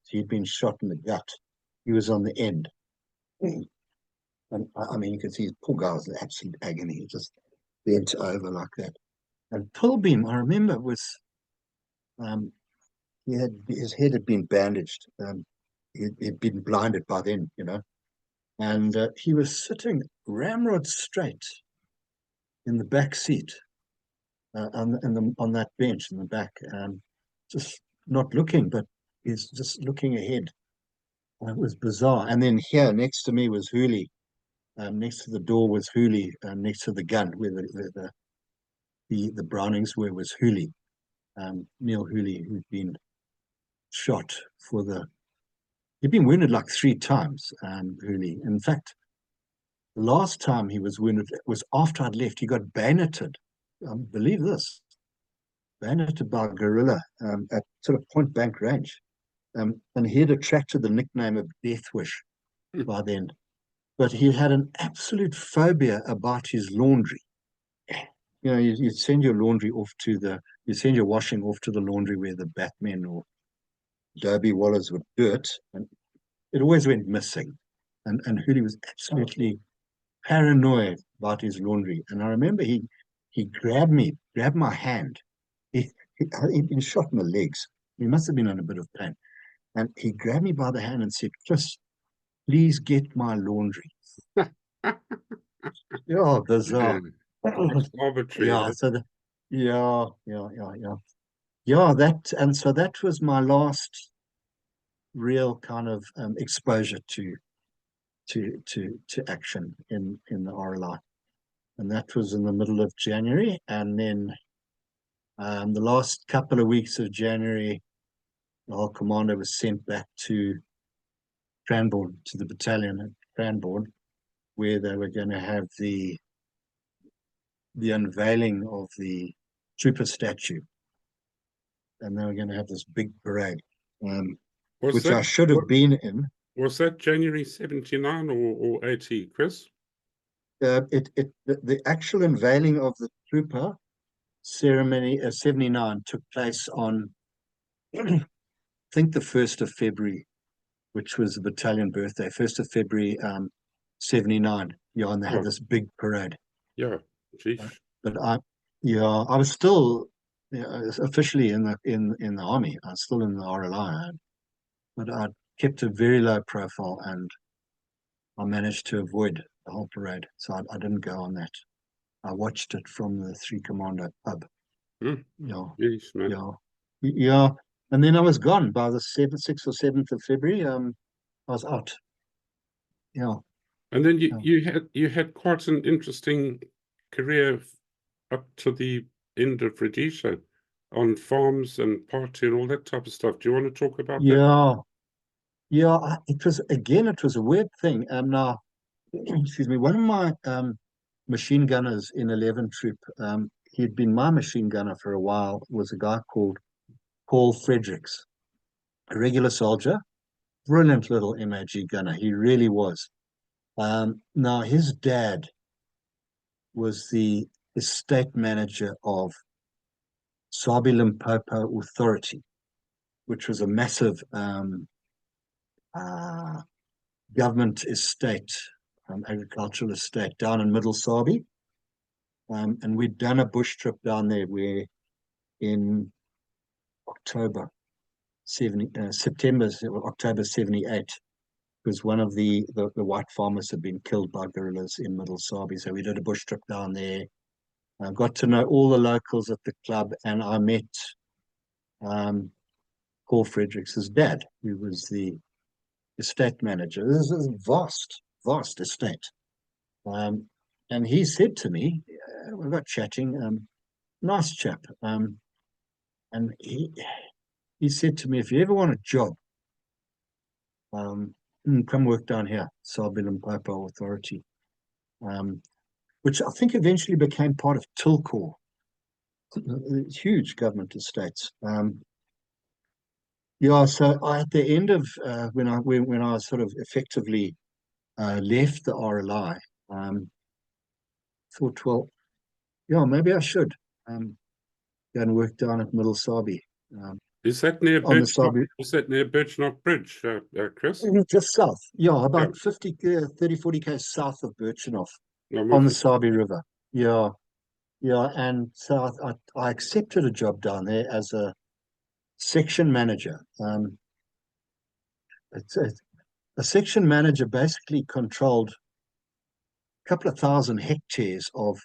he'd been shot in the gut. He was on the end. And I mean, you could see his poor guy was in absolute agony. He just bent over like that. And Pullbeam, I remember, his head had been bandaged. He'd been blinded by then, and he was sitting ramrod straight in the back seat on that bench in the back, just not looking, but he's just looking ahead. It was bizarre. And then here next to me was Hooley. Next to the door was Hooley. Next to the gun where the Brownings were was Hooley. Neil Hooley, who'd been shot he'd been wounded like 3 times, Hooley. In fact, the last time he was wounded was after I'd left. He got bayoneted. Believe this, bayoneted by a guerrilla at sort of point blank range. and he had attracted the nickname of Death Wish by then. But he had an absolute phobia about his laundry. You know, you send your laundry off to you send your washing off to the laundry where the Batmen or Dobie Wallers would do it, and it always went missing. And Hootie was absolutely paranoid about his laundry. And I remember he grabbed my hand. He'd been shot in the legs. He must have been in a bit of pain. And he grabbed me by the hand and said, "Chris, please get my laundry." Yeah, bizarre. It's arbitrary. Yeah, so yeah. Yeah, so that was my last real kind of exposure to action in the RLI. And that was in the middle of January. And then the last couple of weeks of January, the whole commando was sent back to Cranbourne, to the battalion at Cranbourne, where they were going to have the unveiling of the trooper statue. And they were going to have this big parade, which I should have been in. Was that January 79 or 80, Chris? The actual unveiling of the trooper ceremony 79 took place on I think the 1st of February, which was the battalion birthday, 1st of February 79. Yeah, and they had this big parade. Yeah, geez. But I was still officially in the army. I was still in the RLI, but I kept a very low profile, and I managed to avoid the whole parade. So I didn't go on that. I watched it from the 3 Commando pub. Yeah, geez, man. Yeah. And then I was gone by the 6th or 7th of February. I was out. Yeah. And then you had quite an interesting career up to the end of Rhodesia on farms and PATU and all that type of stuff. Do you want to talk about that? Yeah. It was a weird thing. Now, excuse me, one of my machine gunners in 11 Troop, he'd been my machine gunner for a while, was a guy called Paul Fredericks, a regular soldier, brilliant little MAG gunner. He really was. Now, his dad was the estate manager of Sabi Limpopo Authority, which was a massive government estate, agricultural estate down in Middle Sabi. And we'd done a bush trip down there where in October 78, because one of the white farmers had been killed by guerrillas in Middle Sabi. So we did a bush trip down there. I got to know all the locals at the club, and I met Paul Fredericks' dad, who was the estate manager. This is a vast estate. And he said to me, we got chatting, nice chap. And he said to me, if you ever want a job, come work down here, Sabi Limpopo Authority, which I think eventually became part of Tilcor, huge government estates. So at the end of when I sort of effectively left the RLI, thought, well, maybe I should go and work down at Middle Sabi. Is that near Birchnock Bridge, Chris? Just south, about 30, 40 k's south of Birchnock on the Sabi River. And so I accepted a job down there as a section manager. A section manager basically controlled a couple of thousand hectares of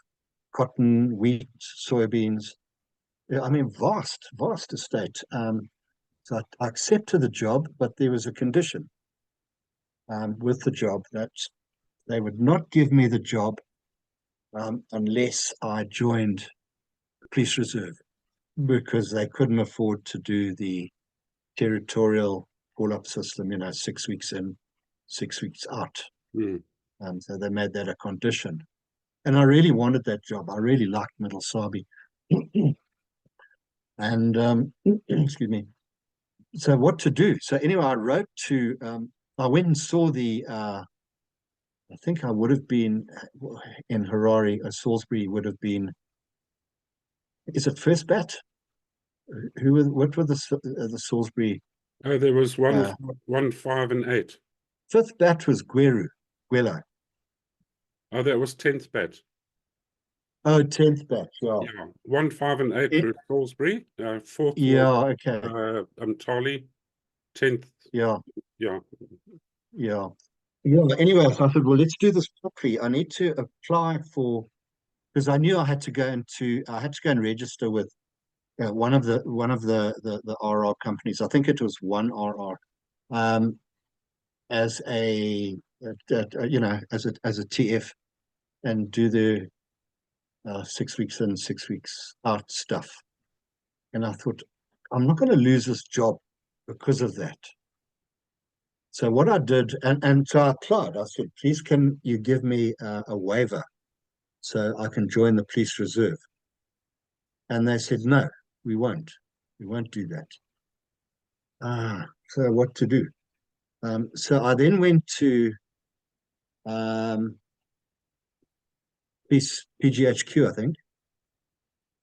cotton, wheat, soybeans. I mean, vast estate. So I accepted the job, but there was a condition with the job that they would not give me the job unless I joined the police reserve, because they couldn't afford to do the territorial call-up system, 6 weeks in, 6 weeks out. So they made that a condition. And I really wanted that job. I really liked Middle Sabi. And excuse me. so what to do? So anyway, I wrote to, I went and saw I think I would have been in Harare, or Salisbury would have been, is it First Bat? What were the Salisbury? Oh, there was one, Uh, 1, 5, and 8. Fifth Bat was Guelo. Oh, that was 10th bat. Oh, 10th Bat, yeah. Yeah, 1, 5, and 8 It, were Salisbury. 4th was yeah, okay. Tali. 10th, Yeah, yeah. yeah. Yeah, anyway, so I thought, well, let's do this properly. I need to apply for, because I knew I had to go and register with one of the RR companies. I think it was one RR, as as a TF, and do the 6 weeks in, 6 weeks out stuff. And I thought, I'm not going to lose this job because of that. So what I did, and so I applied. I said, please, can you give me a waiver so I can join the police reserve? And they said, no, we won't. We won't do that. So what to do? So I then went to police PGHQ, I think,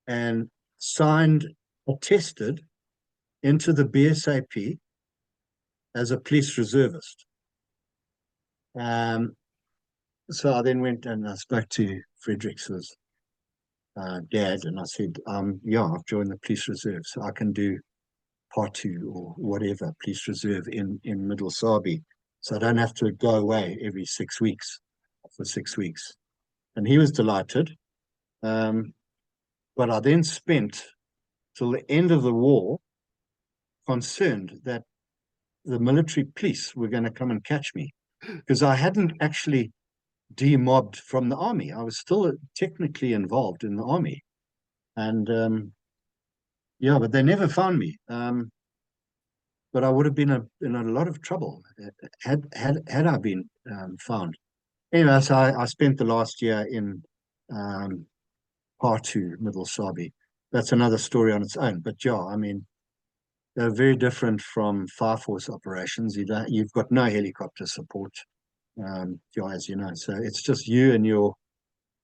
and attested into the BSAP as a police reservist. So I then went and I spoke to Frederick's dad, and I said, yeah, I've joined the police reserve, so I can do PATU or whatever, police reserve in Middle Sabi. So I don't have to go away every 6 weeks for 6 weeks. And he was delighted. But I then spent till the end of the war concerned that the military police were going to come and catch me, because I hadn't actually demobbed from the army. I was still technically involved in the army. And yeah, but they never found me. But I would have been in a lot of trouble had I been found. Anyway, so I spent the last year in PATU, Middle Sabi. That's another story on its own. But yeah, I mean, they're very different from Fire Force operations. You've got no helicopter support, yeah, as you know. So it's just you and your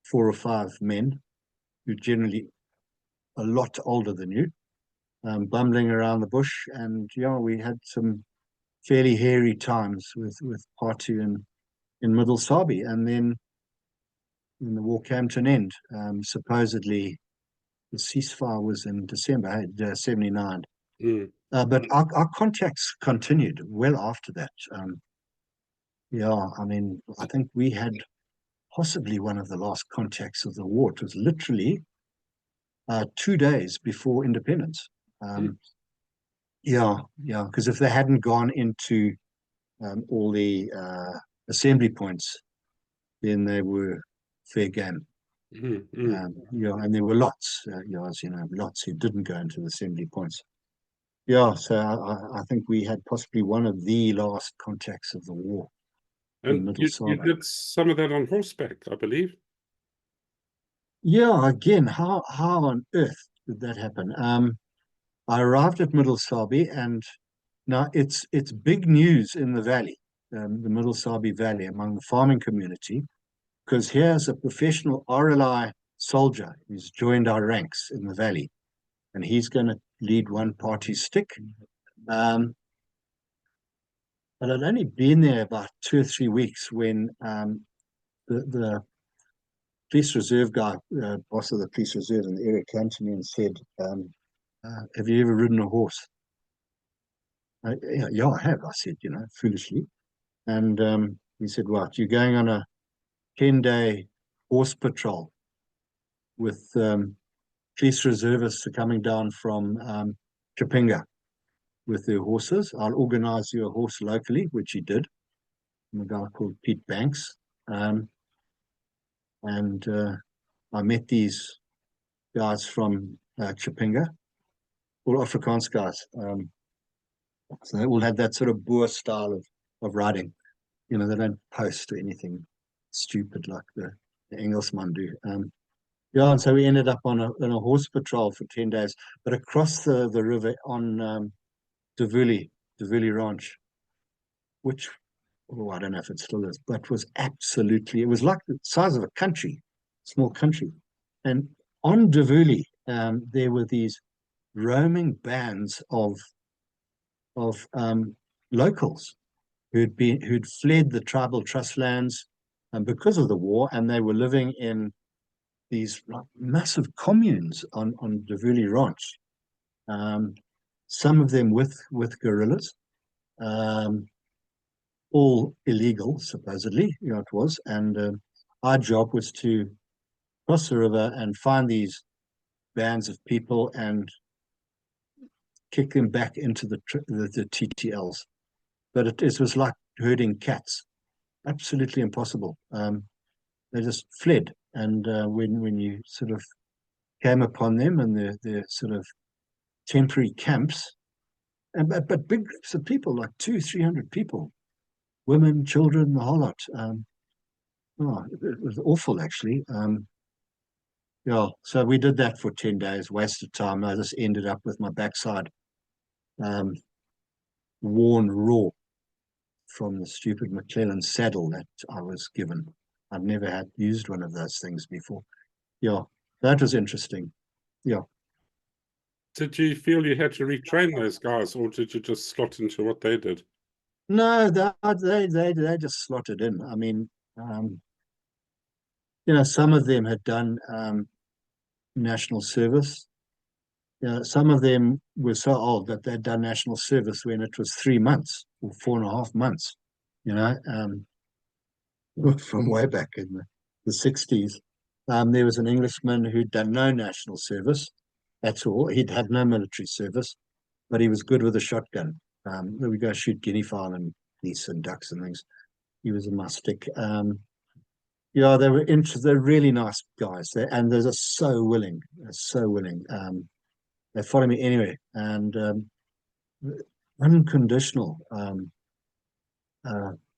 4 or 5 men, who generally a lot older than you, bumbling around the bush. And yeah, we had some fairly hairy times with PATU in Middle Sabi. And then when the war came to an end, supposedly the ceasefire was in December 79. But our contacts continued well after that. Yeah, I mean, I think we had possibly one of the last contacts of the war. It was literally 2 days before independence. Yeah, because if they hadn't gone into all the assembly points, then they were fair game. Yeah, and there were lots, as you know, lots who didn't go into the assembly points. Yeah, so I think we had possibly one of the last contacts of the war in And Middle you Sabi. did some of that on horseback, I believe. Yeah, again, how on earth did that happen? I arrived at Middle Sabi, and now it's big news in the valley, the Middle Sabi Valley, among the farming community, because here's a professional RLI soldier who's joined our ranks in the valley, and he's going to lead one party stick. But I'd only been there about 2 or 3 weeks when the police reserve guy, boss of the police reserve in the area, came to me and said, have you ever ridden a horse? Yeah, I have, I said, foolishly. And he said, right, you're going on a 10-day horse patrol with police reservists are coming down from Chipinga with their horses. I'll organize you a horse locally, which he did, from a guy called Pete Banks. And I met these guys from Chipinga, all Afrikaans guys. So they all had that sort of Boer style of riding. They don't post or anything stupid like the Engelsman do. Yeah, and so we ended up on a horse patrol for 10 days, but across the river on Davuli Ranch, which, oh, I don't know if it still is, but was absolutely, it was like the size of a country, small country. And on Davuli, there were these roaming bands of locals who'd fled the tribal trust lands because of the war, and they were living in these like, massive communes on Davuli Ranch. Some of them with guerrillas, all illegal, supposedly, it was. And our job was to cross the river and find these bands of people and kick them back into the TTLs. But it was like herding cats, absolutely impossible. They just fled, and when you sort of came upon them and their sort of temporary camps, but big groups of people, like 200-300 people, women, children, the whole lot. It was awful, actually. Yeah, so we did that for 10 days, wasted time. I just ended up with my backside worn raw from the stupid McClellan saddle that I was given. I've never had used one of those things before. Yeah, that was interesting. Yeah. Did you feel you had to retrain those guys, or did you just slot into what they did? No, they just slotted in. I mean, some of them had done national service. Some of them were so old that they'd done national service when it was 3 months or 4.5 months, from way back in the 60s. There was an Englishman who'd done no national service at all. He'd had no military service, but he was good with a shotgun. We go shoot guinea fowl and geese and ducks and things. He was a mustic. Yeah, they were interested. They're really nice guys, and they're just so willing. They're so willing. They follow me anyway, and unconditional.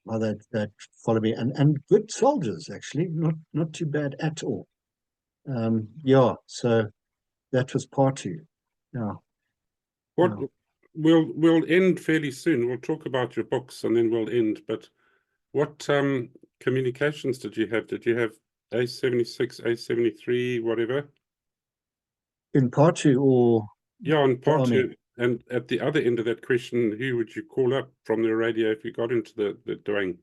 Well, that follow me, and good soldiers, actually, not too bad at all. Yeah, so that was PATU. Yeah. What we'll end fairly soon. We'll talk about your books and then we'll end. But what communications did you have? Did you have A76, A73, whatever? In PATU or Yeah, on the army? PATU. And at the other end of that question, who would you call up from the radio if you got into the doing?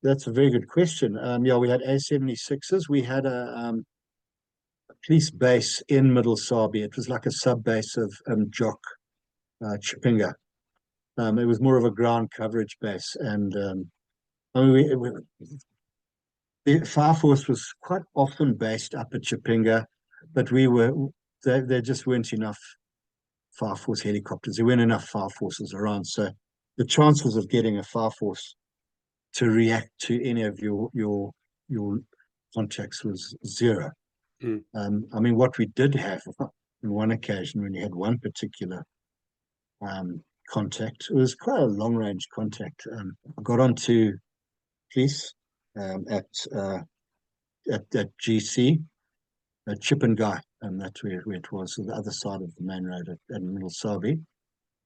That's a very good question. Yeah, we had A76s. We had a police base in Middle Sabi. It was like a sub base of Jock Chipinga. It was more of a ground coverage base, and I mean, the Fire Force was quite often based up at Chipinga, but there just weren't enough Fire Force helicopters. There weren't enough Fire Forces around, so the chances of getting a Fire Force to react to any of your contacts was zero. I mean, what we did have on one occasion, when you had one particular contact, it was quite a long range contact. I got onto police at GC, a Chippenguy, and that's where it was, on the other side of the main road at Middle Sabi,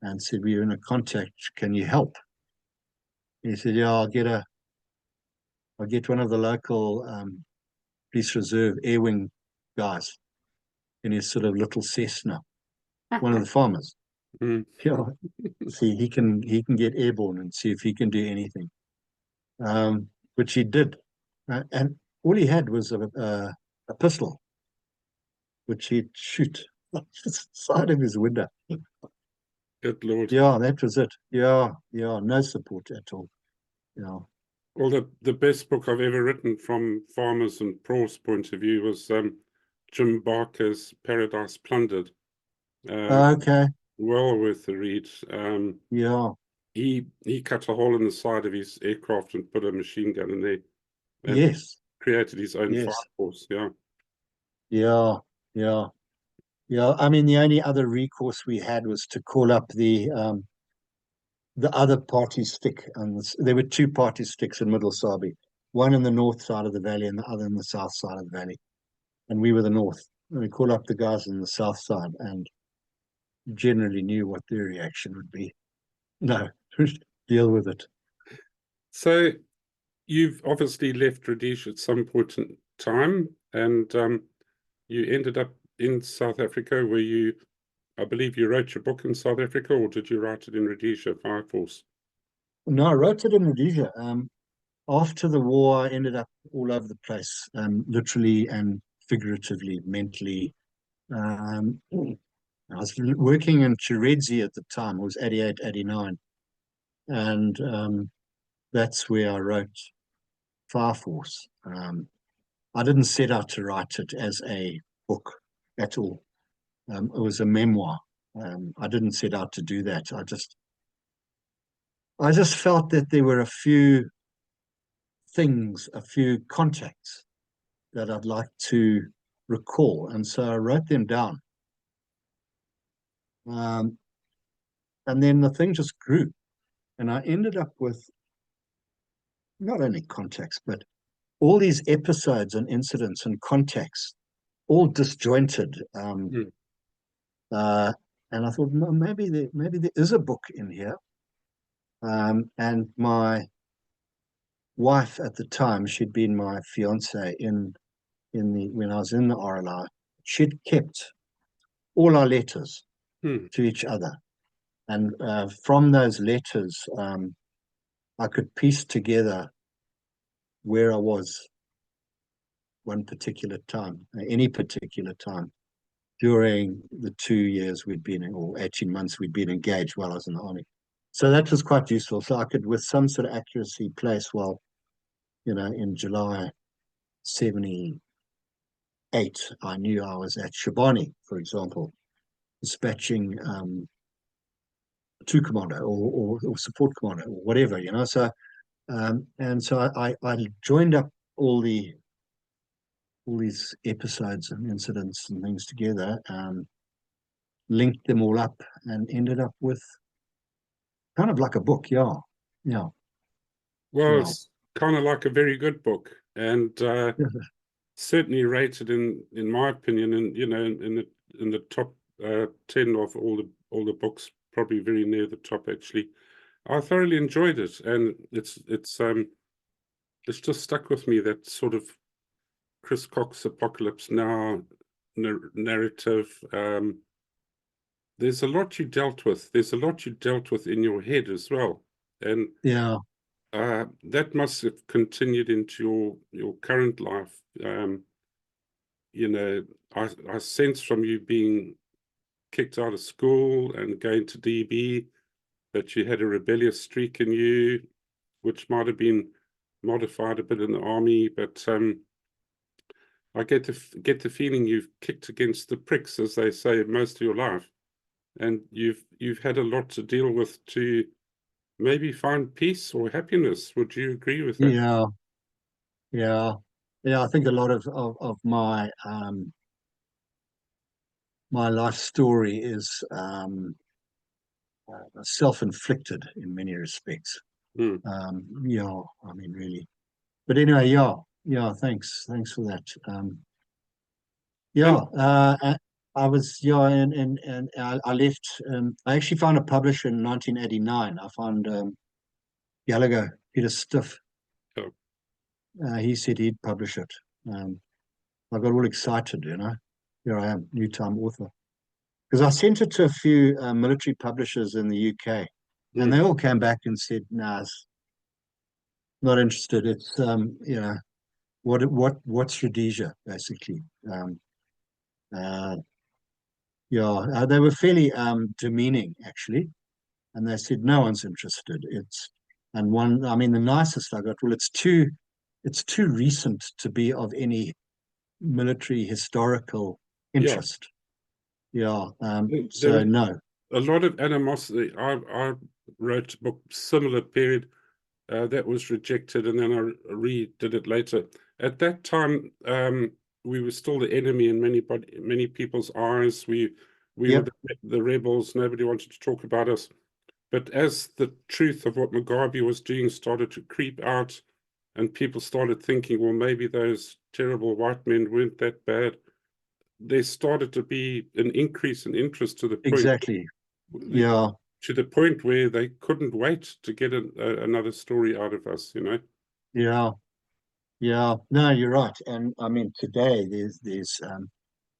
and said, "We're in a contact. Can you help?" He said, "Yeah, I'll get one of the local police reserve air wing guys in his sort of little Cessna, one of the farmers. Yeah, see, he can get airborne and see if he can do anything." Which he did, and all he had was a pistol, which he'd shoot off the side of his window. Good Lord. Yeah, that was it. Yeah, no support at all. Yeah. Well, the best book I've ever written from farmers and pros' point of view was Jim Barker's Paradise Plundered. Okay. Well worth the read. Yeah. He cut a hole in the side of his aircraft and put a machine gun in there. And Yes. created his own Yes. fire force. Yeah. Yeah. Yeah. Yeah. I mean, the only other recourse we had was to call up the other party stick, and there were two party sticks in Middle Sabi, one in the north side of the valley and the other in the south side of the valley, and we were the north. And we called up the guys in the south side, and generally knew what their reaction would be. No, deal with it. So you've obviously left Rhodesia at some point in time, and you ended up in South Africa, where I believe you wrote your book in South Africa, or did you write it in Rhodesia, Fire Force? No, I wrote it in Rhodesia. After the war, I ended up all over the place, literally and figuratively, mentally. I was working in Rhodesia at the time. It was 88, 89. And that's where I wrote Fire Force. I didn't set out to write it as a book at all. It was a memoir. I didn't set out to do that. I just felt that there were a few things, a few contacts that I'd like to recall. And so I wrote them down. And then the thing just grew. And I ended up with not only contacts, but all these episodes and incidents and contacts, all disjointed. And I thought, no, maybe there is a book in here. And my wife at the time, she'd been my fiance when I was in the RLI. She'd kept all our letters to each other, and from those letters, I could piece together where I was one particular time, any particular time during the 2 years we'd been in, or 18 months we'd been engaged while I was in the army. So that was quite useful. So I could, with some sort of accuracy, place, well, in July 78, I knew I was at Shabani, for example, dispatching 2 Commando or support Commando or whatever, So and so I joined up all these episodes and incidents and things together, linked them all up, and ended up with kind of like a book. Yeah. Well, it's kind of like a very good book, and certainly rated in my opinion, and in the top 10 of all the books, probably very near the top actually. I thoroughly enjoyed it, and it's just stuck with me, that sort of Chris Cox Apocalypse Now narrative. There's a lot you dealt with. There's a lot you dealt with in your head as well, and that must have continued into your current life. I sense from you being kicked out of school and going to DB that you had a rebellious streak in you, which might have been modified a bit in the army, but I get the feeling you've kicked against the pricks, as they say, most of your life, and you've had a lot to deal with to maybe find peace or happiness. Would you agree with that? Yeah. I think a lot of my my life story is self-inflicted in many respects. I mean, really. But anyway, thanks for that. I was and I left. I actually found a publisher in 1989. I found Gallagher, Peter Stiff. He said he'd publish it. I got all excited, Here I am, new time author. Because I sent it to a few military publishers in the UK, and they all came back and said, "Nah, not interested. It's what's Rhodesia basically." They were fairly demeaning actually, and they said no one's interested. The nicest I got, well, it's too recent to be of any military historical interest. No. A lot of animosity. I wrote a book similar period that was rejected, and then I redid it later. At that time, we were still the enemy in many people's eyes. We were the rebels. Nobody wanted to talk about us. But as the truth of what Mugabe was doing started to creep out, and people started thinking, well, maybe those terrible white men weren't that bad, there started to be an increase in interest to the point, exactly. Yeah, to the point where they couldn't wait to get another story out of us, you know. yeah, yeah. No, you're right. And I mean, today there's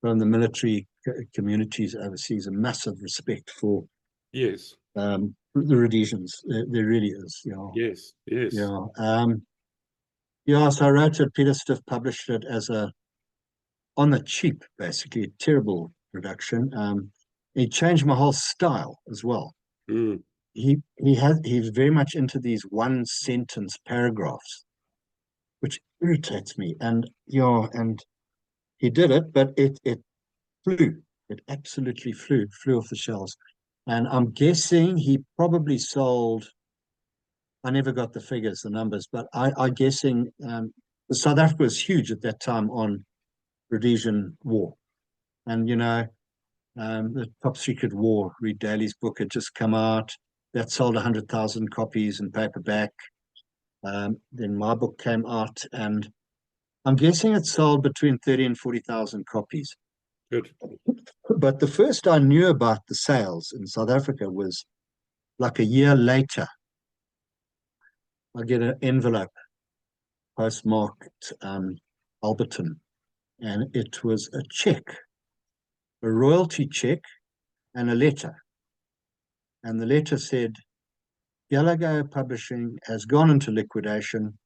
from the military communities overseas a massive respect for Yes, the Rhodesians. There really is. Yeah, yes, yes. yeah. Yeah, so I wrote it. Peter Stiff published it as a on the cheap, basically, a terrible production. He changed my whole style as well. Mm. He's very much into these one sentence paragraphs, which irritates me. And yeah, and he did it, but it flew. It absolutely flew off the shelves. And I'm guessing he probably sold. I never got the figures, the numbers, but I'm guessing South Africa was huge at that time on Rhodesian war. And, you know, the Top Secret War, Reed Daly's book had just come out. That sold 100,000 copies in paperback. Then my book came out, and I'm guessing it sold between 30 and 40,000 copies. Good. But the first I knew about the sales in South Africa was like a year later. I get an envelope postmarked Alberton, and it was a check, a royalty check, and a letter. And the letter said, Gallagher Publishing has gone into liquidation.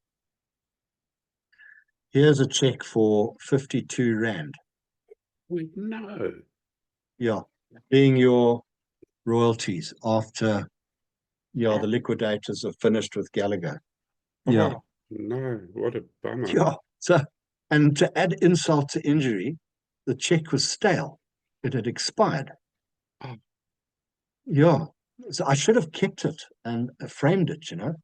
Here's a check for 52 Rand. We know. Yeah, being your royalties after the liquidators are finished with Gallagher. Yeah. Oh, no, what a bummer. Yeah. So, and to add insult to injury, the check was stale. It had expired. Oh. Yeah. So I should have kept it and framed it, you know.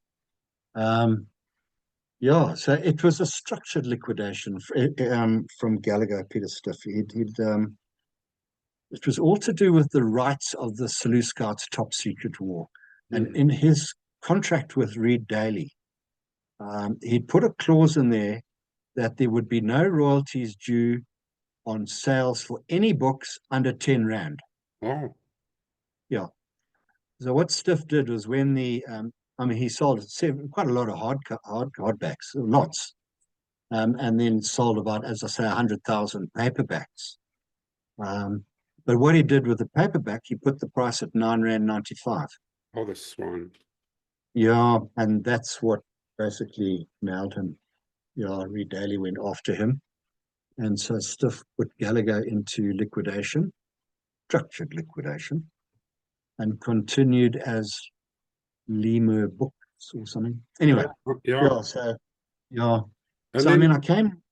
Yeah, so it was a structured liquidation from Gallagher, Peter Stiff. It was all to do with the rights of the Selous Scouts top secret war. And in his contract with Reed Daly, he'd put a clause in there that there would be no royalties due on sales for any books under 10 Rand. Oh. Yeah. So what Stiff did was when he sold quite a lot of hardbacks, lots, and then sold about, as I say, 100,000 paperbacks. But what he did with the paperback, he put the price at 9.95 Rand. Oh, the swine. Yeah, and that's what basically nailed him. Yeah, Reed Daly went after him. And so Stiff put Gallagher into liquidation, structured liquidation, and continued as Lemur Books or something. Anyway, Yeah. So I then, mean, I came.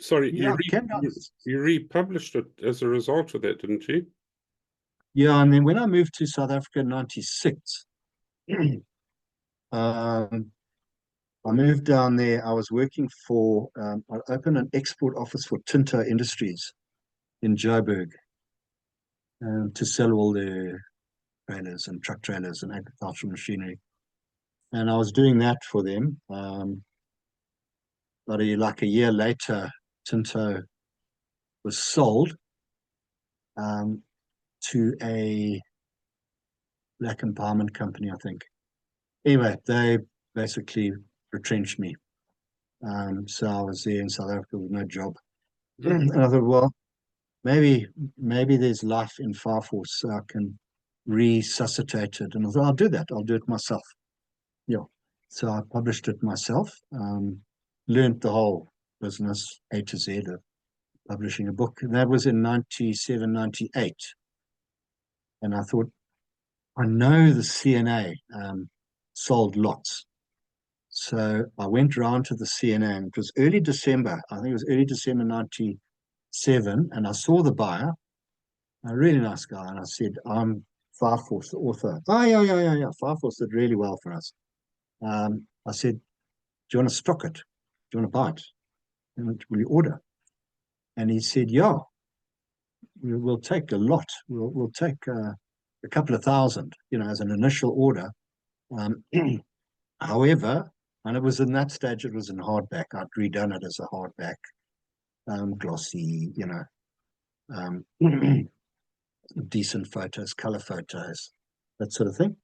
Sorry, Yeah, you republished it as a result of that, didn't you? Yeah, and then when I moved to South Africa in '96, I moved down there. I was working for, I opened an export office for Tinto Industries in Joburg to sell all their trailers and truck trailers and agricultural machinery. And I was doing that for them. But like a year later, Tinto was sold to a black empowerment company, I think. Anyway, they basically retrenched me. So I was there in South Africa with no job. And I thought, well, maybe there's life in Fire Force, so I can resuscitate it. And I thought, I'll do that. I'll do it myself. Yeah. So I published it myself, learned the whole business, A to Z of publishing a book. And that was in 97, 98. And I thought, I know the CNA sold lots. So I went round to the CNA, and it was early December. I think it was early December 97. And I saw the buyer, a really nice guy. And I said, I'm Fire Force, the author. Oh, yeah. Fire Force did really well for us. I said, do you want to stock it? Do you want to buy it? And will you order? And he said, yeah, we'll take a lot. We'll take a couple of thousand, as an initial order. However, and it was in that stage, it was in hardback. I'd redone it as a hardback, glossy, decent photos, color photos, that sort of thing.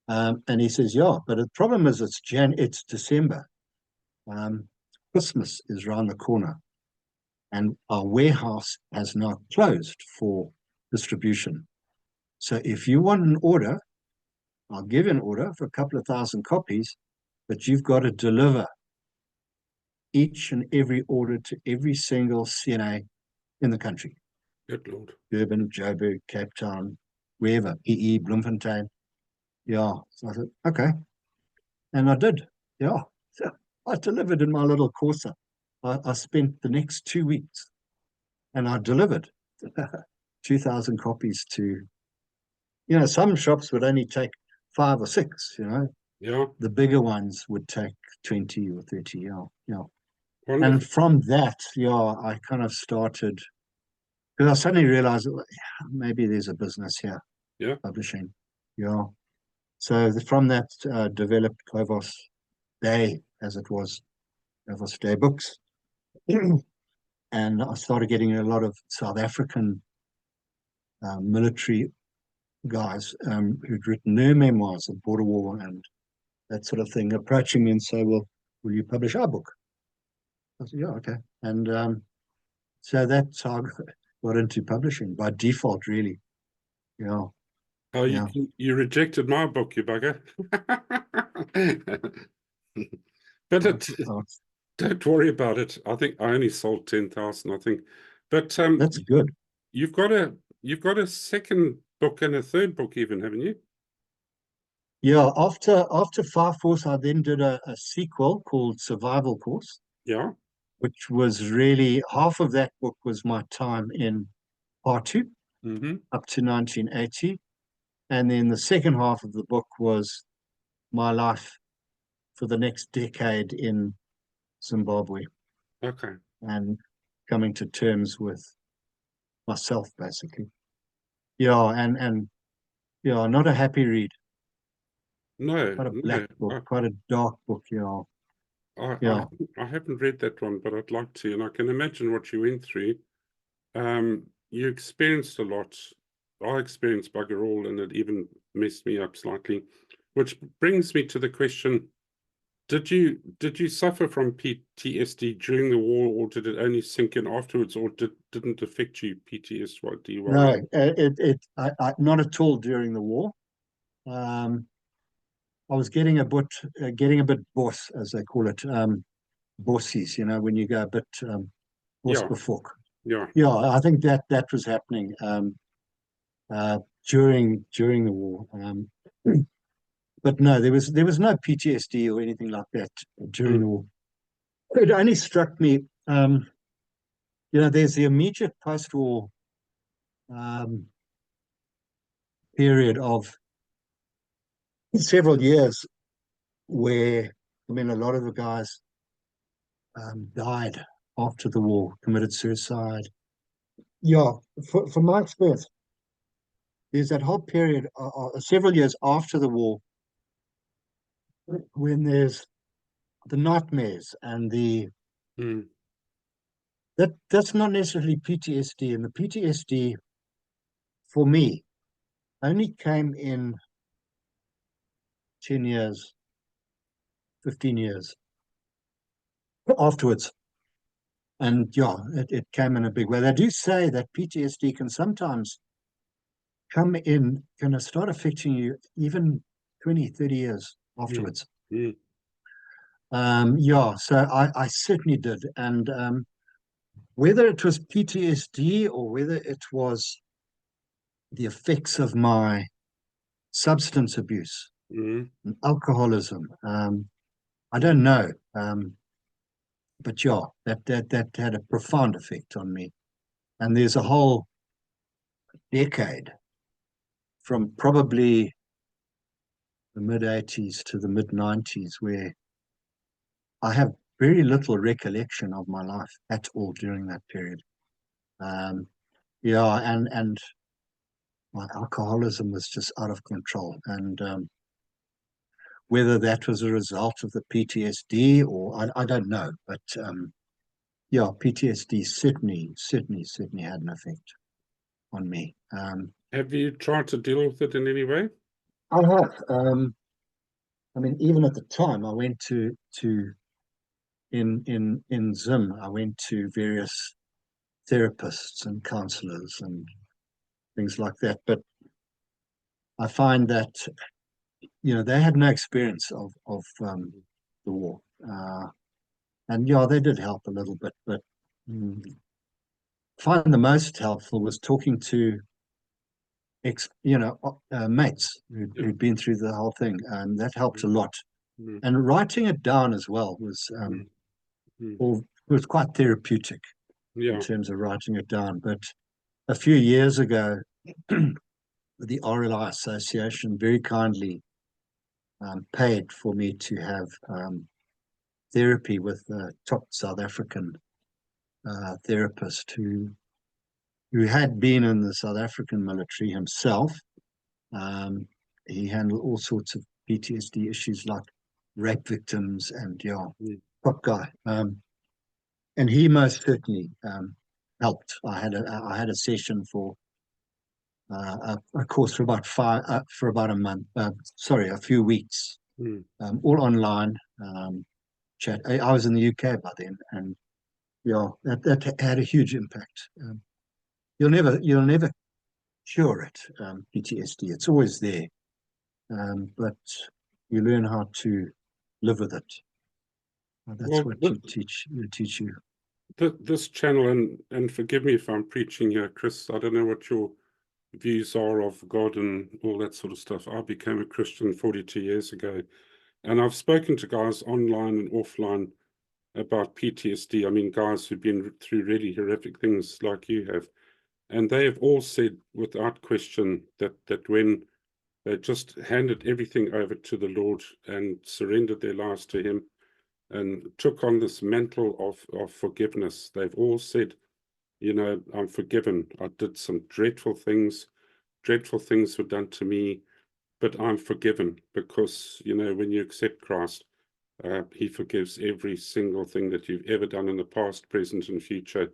And he says, yeah, but the problem is it's December. Christmas is around the corner, and our warehouse has now closed for distribution. So if you want an order, I'll give you an order for a couple of thousand copies, but you've got to deliver each and every order to every single CNA in the country. Good Lord. Durban, Joburg, Cape Town, wherever, EE, Bloemfontein. Yeah. So I said, okay. And I did. Yeah. So I delivered in my little Corsa. I spent the next 2 weeks and I delivered 2,000 copies to, some shops would only take 5 or 6, Yeah. The bigger ones would take 20 or 30. Yeah. Yeah. Wonderful. And from that, I kind of started, because I suddenly realized maybe there's a business here. Yeah. Publishing. Yeah. So from that developed Clovos Day, as it was, Clovos Day books. And I started getting a lot of South African military guys who'd written their memoirs of border war and that sort of thing, approaching me and say, well, will you publish our book? I said, yeah, okay. And so that's how I got into publishing by default, really. Yeah. Oh, Yeah. you rejected my book, you bugger. But don't worry about it. I think I only sold 10,000, I think. But that's good. You've got a second book and a third book even, haven't you? Yeah, after Fire Force, I then did a sequel called Survival Course. Yeah. Which was really, half of that book was my time in PATU up to 1980. And then the second half of the book was my life for the next decade in Zimbabwe. Okay. And coming to terms with myself, basically. Yeah, and not a happy read. No. Quite a black book, quite a dark book, yeah. I haven't read that one, but I'd like to, and I can imagine what you went through. You experienced a lot. I experienced bugger all, and it even messed me up slightly. Which brings me to the question: Did you suffer from PTSD during the war, or did it only sink in afterwards, or didn't affect you PTSD? No, I not at all during the war. I was getting a bit boss, as they call it, bossies, when you go a bit boss before. Yeah. Yeah, I think that was happening during the war. But no, there was no PTSD or anything like that during the war. It only struck me, there's the immediate post-war period of several years where, a lot of the guys died after the war, committed suicide. Yeah, from my experience, there's that whole period, several years after the war, when there's the nightmares and that's not necessarily PTSD, and the PTSD for me only came in 10 years, 15 years afterwards. And yeah, it came in a big way. They do say that PTSD can sometimes can start affecting you even 20, 30 years afterwards. So I certainly did. And whether it was PTSD or whether it was the effects of my substance abuse and alcoholism, I don't know. But yeah, that had a profound effect on me. And there's a whole decade from probably the mid-80s to the mid-90s where I have very little recollection of my life at all during that period. And my alcoholism was just out of control. And whether that was a result of the PTSD or I don't know, but PTSD certainly had an effect. on me. Have you tried to deal with it in any way? I have. I mean, even at the time, I went to in Zim, I went to various therapists and counselors and things like that. But I find that, you know, they had no experience of the war. And yeah, they did help a little bit, but I find the most helpful was talking to mates who'd been through the whole thing, and that helped a lot. And writing it down as well was quite therapeutic in terms of writing it down. But a few years ago, the RLI Association very kindly paid for me to have therapy with a top South African therapist who had been in the South African military himself. He handled all sorts of PTSD issues like rape victims and top guy. And he most certainly helped. I had a session for a course for about a few weeks, all online. Chat. I was in the UK by then, and that had a huge impact. You'll never cure it, PTSD. It's always there, but you learn how to live with it. That's what you teach you. This channel, and forgive me if I'm preaching here, Chris, I don't know what your views are of God and all that sort of stuff. I became a Christian 42 years ago, and I've spoken to guys online and offline about PTSD. I mean, guys who've been through really horrific things like you have, and they have all said without question that when they just handed everything over to the Lord and surrendered their lives to Him and took on this mantle of forgiveness, they've all said, you know, I'm forgiven. I did some dreadful things. Dreadful things were done to me, but I'm forgiven because, you know, when you accept Christ, He forgives every single thing that you've ever done in the past, present, and future.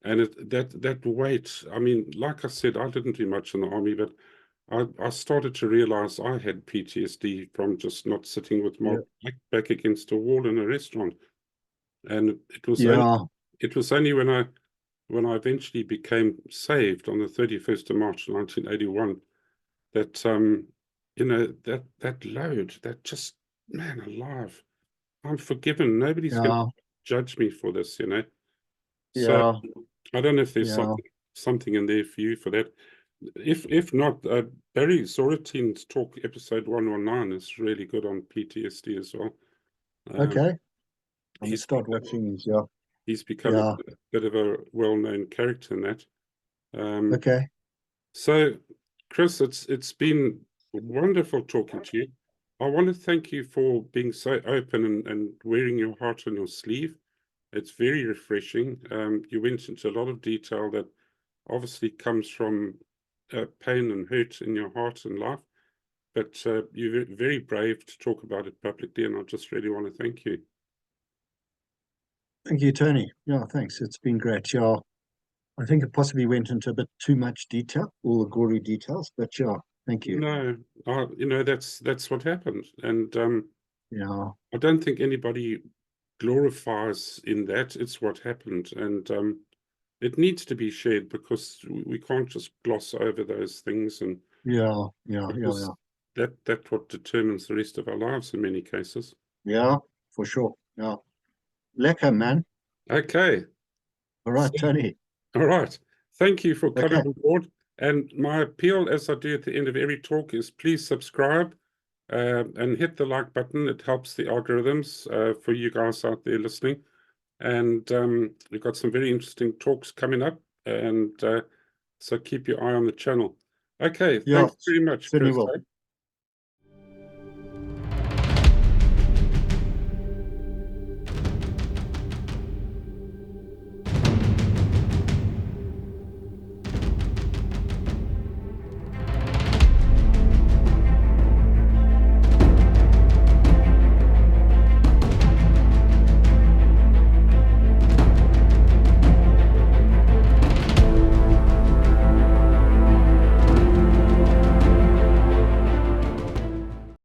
And that weight, I mean, like I said, I didn't do much in the army, but I started to realize I had PTSD from just not sitting with my back against a wall in a restaurant. And it was only when I eventually became saved on the 31st of March 1981 that you know, that load, that just, man alive, I'm forgiven. Nobody's going to judge me for this, you know. So I don't know if there's something in there for you for that. If not, Barry Zoratin's talk episode 119 is really good on PTSD as well. Okay, I'm gonna start watching these. He's become a bit of a well-known character in that. Okay. So, Chris, it's been wonderful talking to you. I want to thank you for being so open and wearing your heart on your sleeve. It's very refreshing. You went into a lot of detail that obviously comes from pain and hurt in your heart and life, but you're very brave to talk about it publicly, and I just really want to thank you. Thank you, Tony. Yeah, thanks. It's been great. Yeah, I think it possibly went into a bit too much detail, all the gory details, but yeah, thank you. No, you know, that's what happened, and yeah, I don't think anybody glorifies in that. It's what happened, and it needs to be shared because we can't just gloss over those things. And that's what determines the rest of our lives in many cases. Yeah, for sure. Yeah, lekker, man. Okay. All right, Tony. All right. Thank you for coming on board. And my appeal, as I do at the end of every talk, is please subscribe and hit the like button. It helps the algorithms for you guys out there listening. And we've got some very interesting talks coming up. And so keep your eye on the channel. Okay. Thanks very much, Chris.